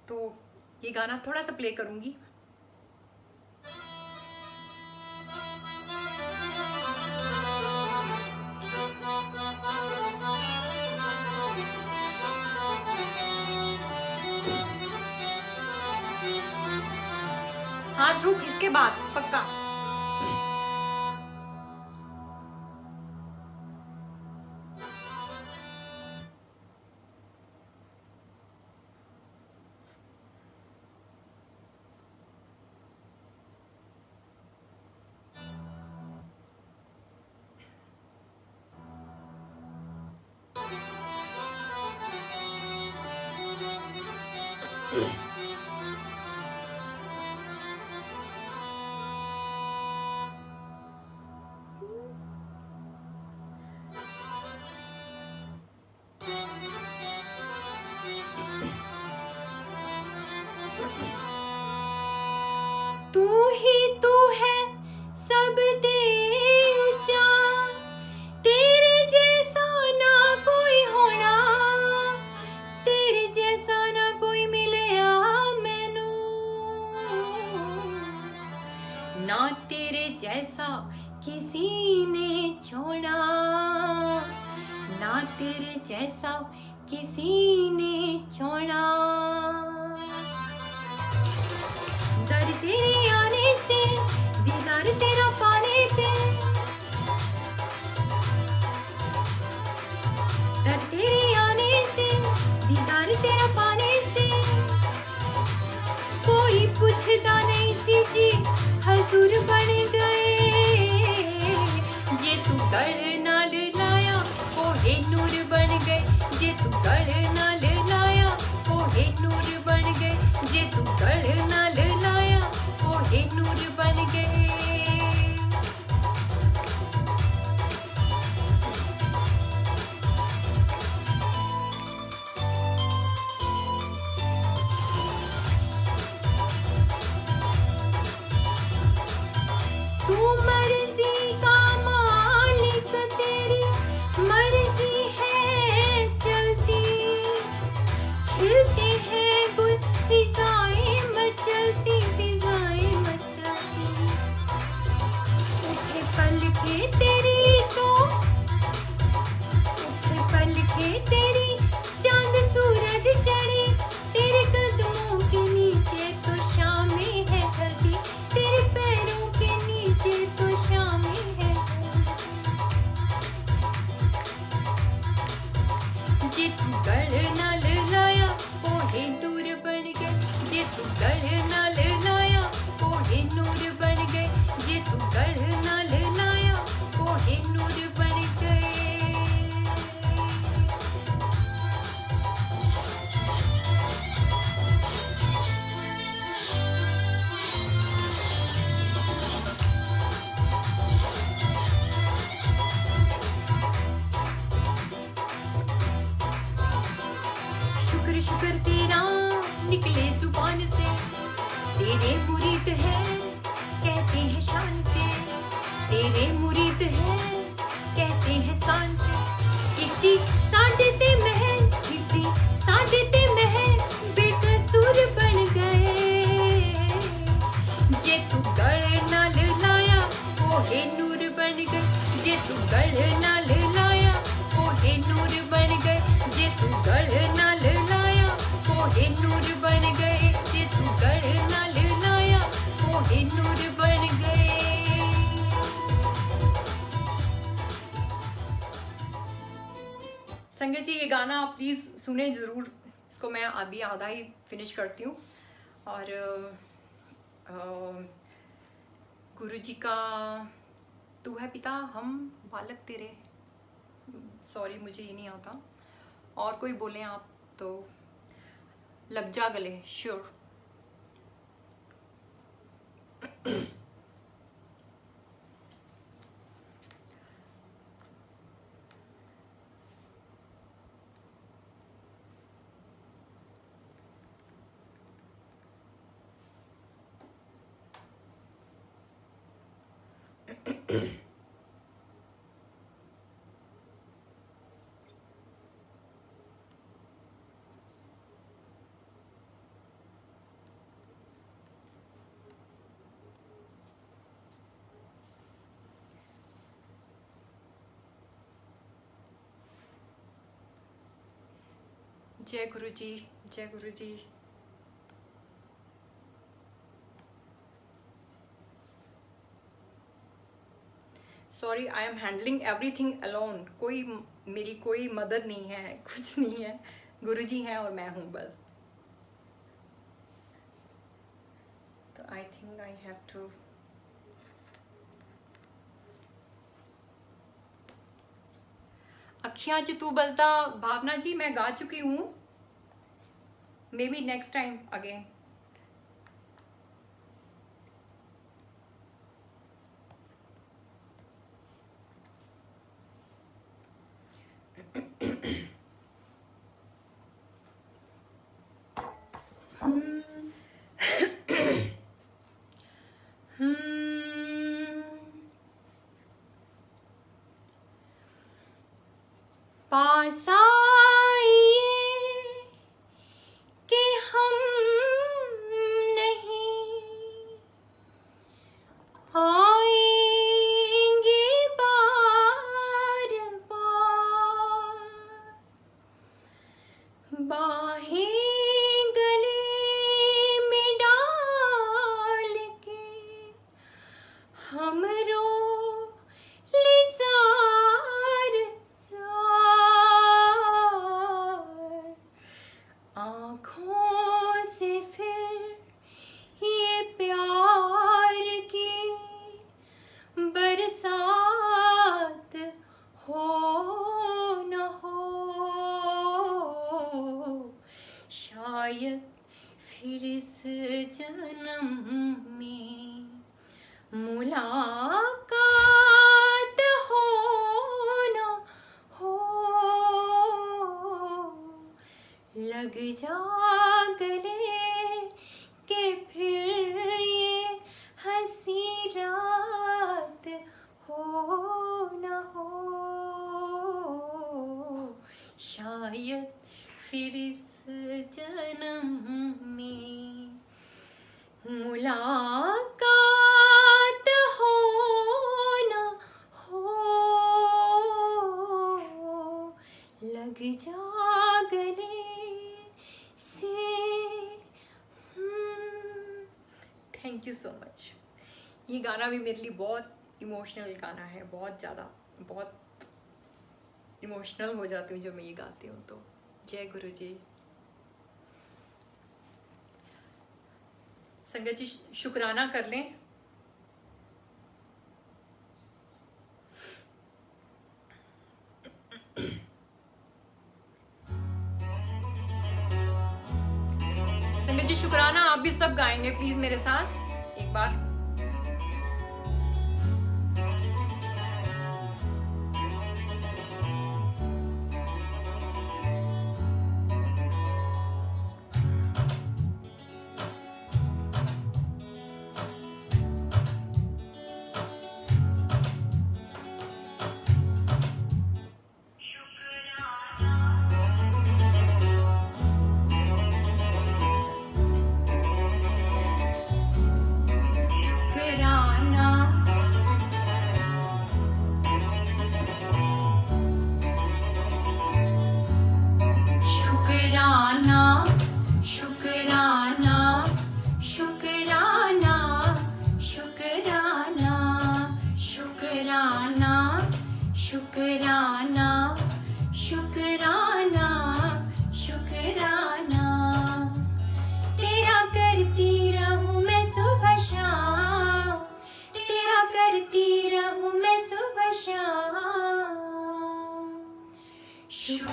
Speaker 1: तो ये गाना थोड़ा सा प्ले करूंगी। हाँ ध्रुव, इसके बाद पक्का।
Speaker 2: तू ही तू है सब दे ऊंचा, तेरे जैसा ना कोई होना, तेरे जैसा ना कोई मिलया मैनू, ना तेरे जैसा किसी ने छोड़ा, ना तेरे जैसा किसी ने छोड़ा। दर तेरे आने से, दीदार तेरा पाने पे, दर तेरे आने से, दीदार तेरा पाने से, कोई पूछता नहीं सी जी हजूर बन गए। जे तू गल नाल लाया कोहे नूर बन गए, जे तू गल नाल लाया कोहे नूर बन गए, जे तू गल नाल लाया कोहे नूर बन गए। तू मर्जी का मालिक, तेरी मर्जी है चलती, खिलते हैं गुल फिजाएं मचलती, फिजाएं मचलती। उठे पलके तेरी तो, उठे पलके तेरी, चांद सूरज चढ़े, तेरे कदमों के नीचे तो शामें है ढलती, तेरे पैरों के नीचे तो शामें है ढलती। जे तू गल नाल लाया कोहे नूर बन गए, जे तू गल नाल लाया कोहे नूर बन गए, जे तू गल नाल लाया कोहे नूर बन गए। शुक्र शुक्र तेरा निकले जुबान से, तेरे मुरीद है कहते हैं शान से, तेरे मुरीद है कहते हैं शान से। इतनी साढ़े ते महल, इतनी साढ़े ते महल, बेकसूर बन गए। जे तू गल नाल लाया कोहे नूर बन गए, जे तू गल नाल लाया कोहे नूर बन गए, जे तू गल नाल लाया कोहे नूर बन गए, जे तू गल नाल लाया कोहे नूर बन गए।
Speaker 1: संगत जी ये गाना आप प्लीज़ सुने ज़रूर। इसको मैं अभी आधा ही फिनिश करती हूँ। और गुरु जी का तू है पिता हम बालक तेरे, सॉरी मुझे ये नहीं आता। और कोई बोलें आप तो लग जा गले, श्योर। जय गुरु जी, जय Guru ji. Sorry, I am handling everything alone. कोई मेरी कोई मदद नहीं है, कुछ नहीं है। गुरु जी हैं और मैं हूं बस। तो I think I have to. अखियां च तू बसदा, भावना जी मैं गा चुकी हूँ, maybe next time again. पास आइए कि हम नहीं आएंगे बार बार, बाहें गले में डाल के हमरो ले जार जार, आँखों से फिर ये प्यार की बरसात हो न हो, शायद फिर इस जन्म में मुलाकात हो न हो। लग जा गले के फिर ये हंसी रात हो न हो, शायद फिर इस जन्म में मुलाकात हो न हो। लग जा गले से। Thank you so much. ये गाना भी मेरे लिए बहुत इमोशनल गाना है, बहुत ज़्यादा, बहुत इमोशनल हो जाती हूँ जब मैं ये गाती हूँ तो। जय गुरु जी। संगत जी शुक्राना कर लें। संगत जी शुक्राना आप भी सब गाएंगे प्लीज मेरे साथ एक बार।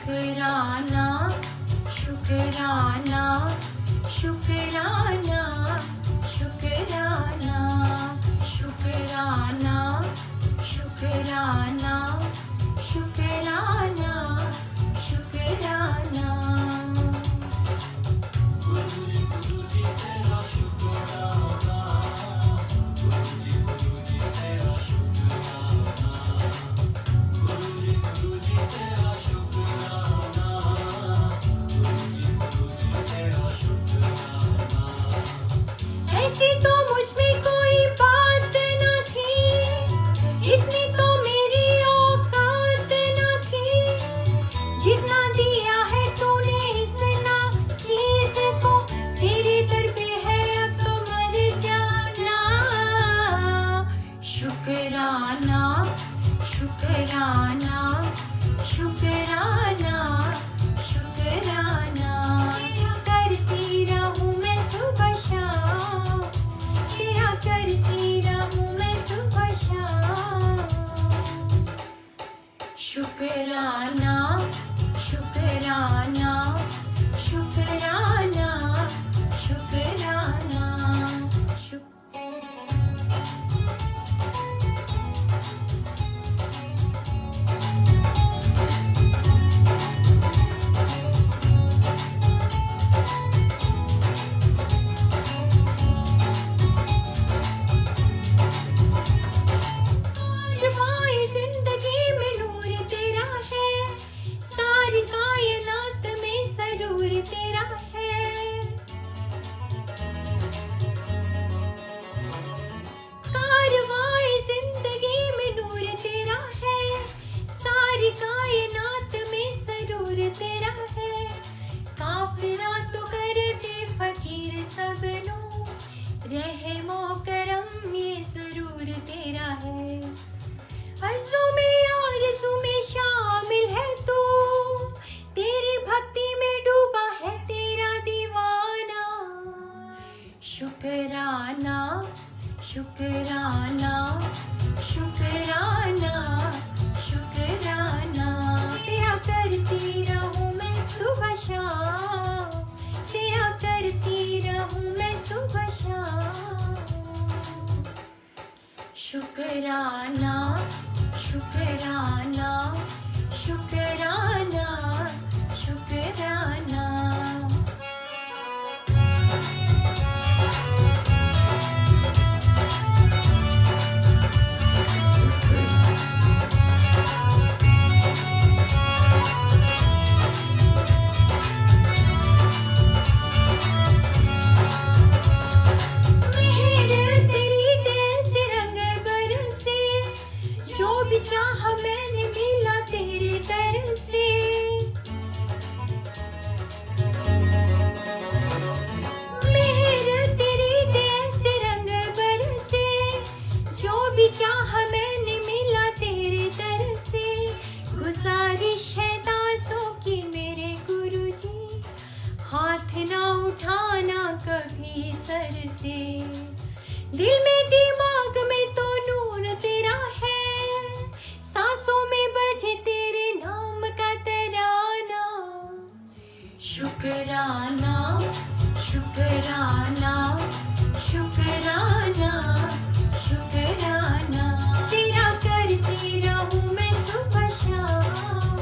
Speaker 2: शुक्राना शुक्राना शुक्राना शुक्राना शुक्राना शुक्राना शुक्राना शुक्राना ऐसी तो मुझ में कोई बात न थी, इतनी तो मेरी औकात न थी, जितना दिया है तूने इतना चीज को, तेरे दर पे है अब तो मर जाना। शुक्राना शुक्राना शुक्राना शुक्राना करती रहूं मैं सुबह शाम, तेरा करती रहूं मैं सुबह शाम। शुक्राना शुक्राना शुक्राना शुक्राना कारवां जिंदगी में नूर तेरा है, सारी कायनात में सरूर तेरा है। कारवां जिंदगी में नूर तेरा है, सारी कायनात में सरूर तेरा है। काफिरा तो कर दे फकीर सबनों, रहमो करम ये जरूर तेरा है। अर्ज़ों में आरज़ू में शामिल है तू, तेरी भक्ति में डूबा है तेरा दीवाना। शुक्राना शुक्राना शुक्राना शुक्राना तेरा करती रहूं मैं सुबह शाम, तेरा करती रहूं मैं सुबह शाम। शुक्राना शुक्राना शुक्राना शुक्राना मेहर तेरी देश रंग बरसे, जो भी चाहा मैंने मिला तेरे दर से। मेहर तेरी देश रंग बरसे, जो भी चाहा मैंने मिला तेरे दर से। गुजारिश है दासों की मेरे गुरुजी, हाथ ना उठाना कभी सर से। दिल में दिमाग में तो नूर तेरा है, सांसों में बजे तेरे नाम का तराना। शुक्राना शुक्राना शुक्राना शुक्राना तेरा करती रहूं मैं सुबह शाम,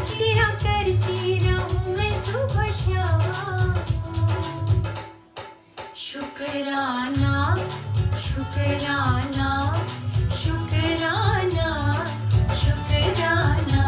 Speaker 2: तेरा करती रहूं मैं सुबह शाम। शुक्राना शुक्राना शुक्राना शुक्राना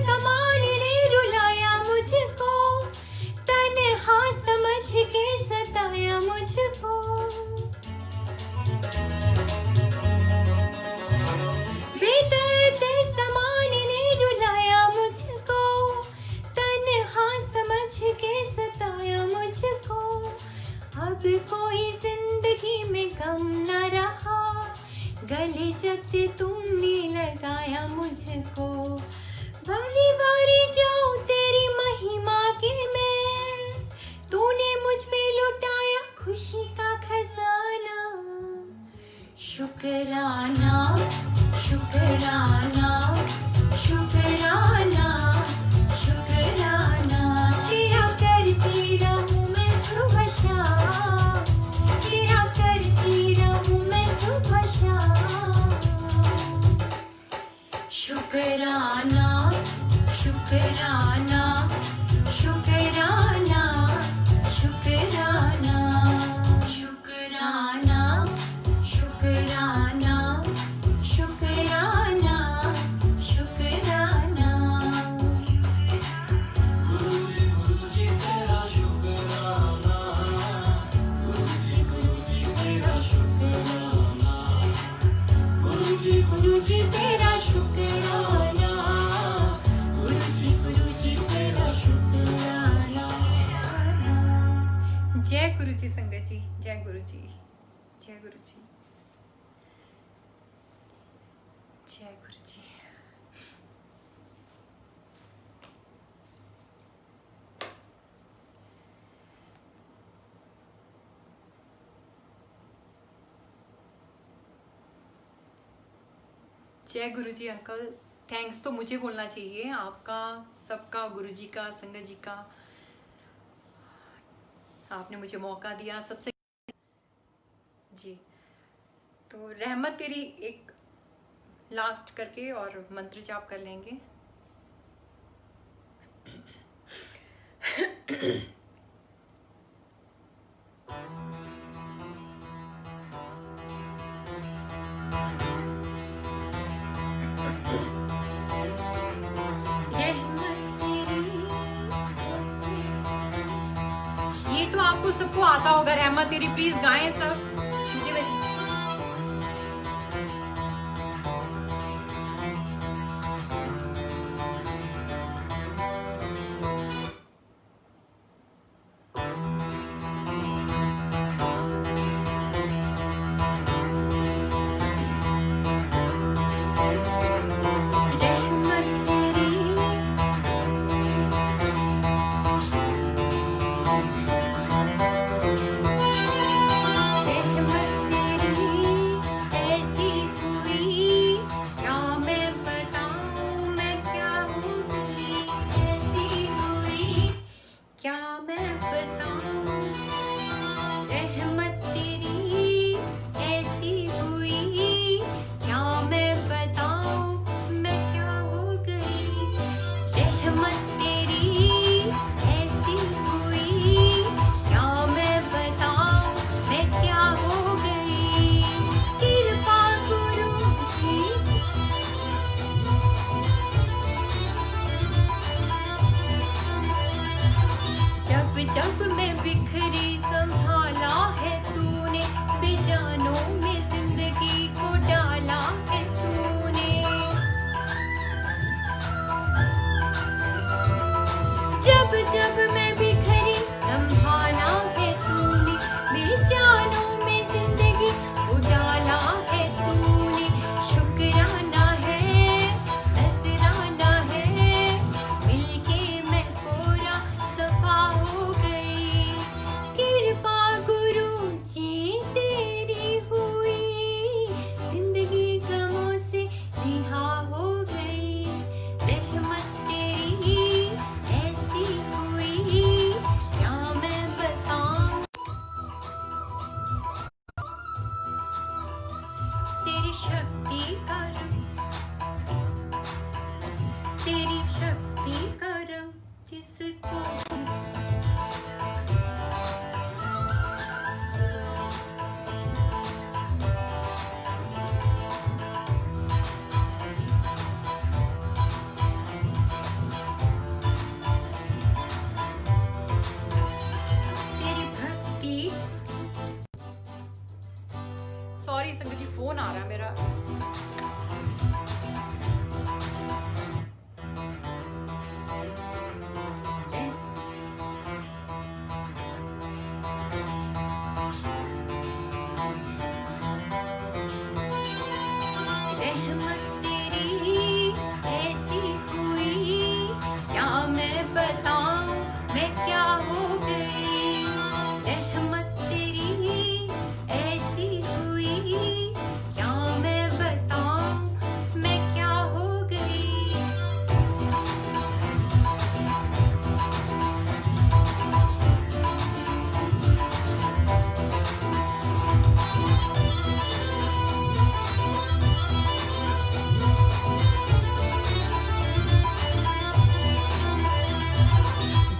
Speaker 2: समान ने रुलाया मुझको, तन्हा समझ
Speaker 1: गुरु जी संगत जी, जय गुरु जी, जय गुरु जी, जय गुरु जी। जय गुरु जी अंकल, थैंक्स तो मुझे बोलना चाहिए, आपका सबका, गुरु जी का, संगत जी का, आपने मुझे मौका दिया सबसे जी। तो रहमत तेरी एक लास्ट करके और मंत्र जाप कर लेंगे। ये तो आपको सबको आता होगा, रहमत तेरी, प्लीज गाएं सब। जब मैं बिखरी संभाला है तूने, बेजानों में जिंदगी को डाला है तूने। जब जब मैं बिखरी संभाला है तूने, बेजानों में जिंदगी को डाला है तूने। शुक्राना है, नजराना है, मिलके मैं कोरा सफा हो गई। कृपा गुरु जी तेरी हुई, जिंदगी गमों से रिहा हो गई। रहमत तेरी ऐसी हुई, क्या मैं बताऊं। तेरी शक्ति का रंग, तेरी शक्ति का रंग जिसको तेरी भक्ति। सॉरी संगत जी, फोन आ रहा है मेरा। रहमत तेरी ऐसी हुई, क्या मैं बताऊं मैं क्या हो गई। रहमत तेरी ऐसी हुई, क्या मैं बताऊं मैं क्या हो गई।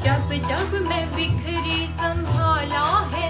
Speaker 1: जब जब मैं बिखरी संभाला है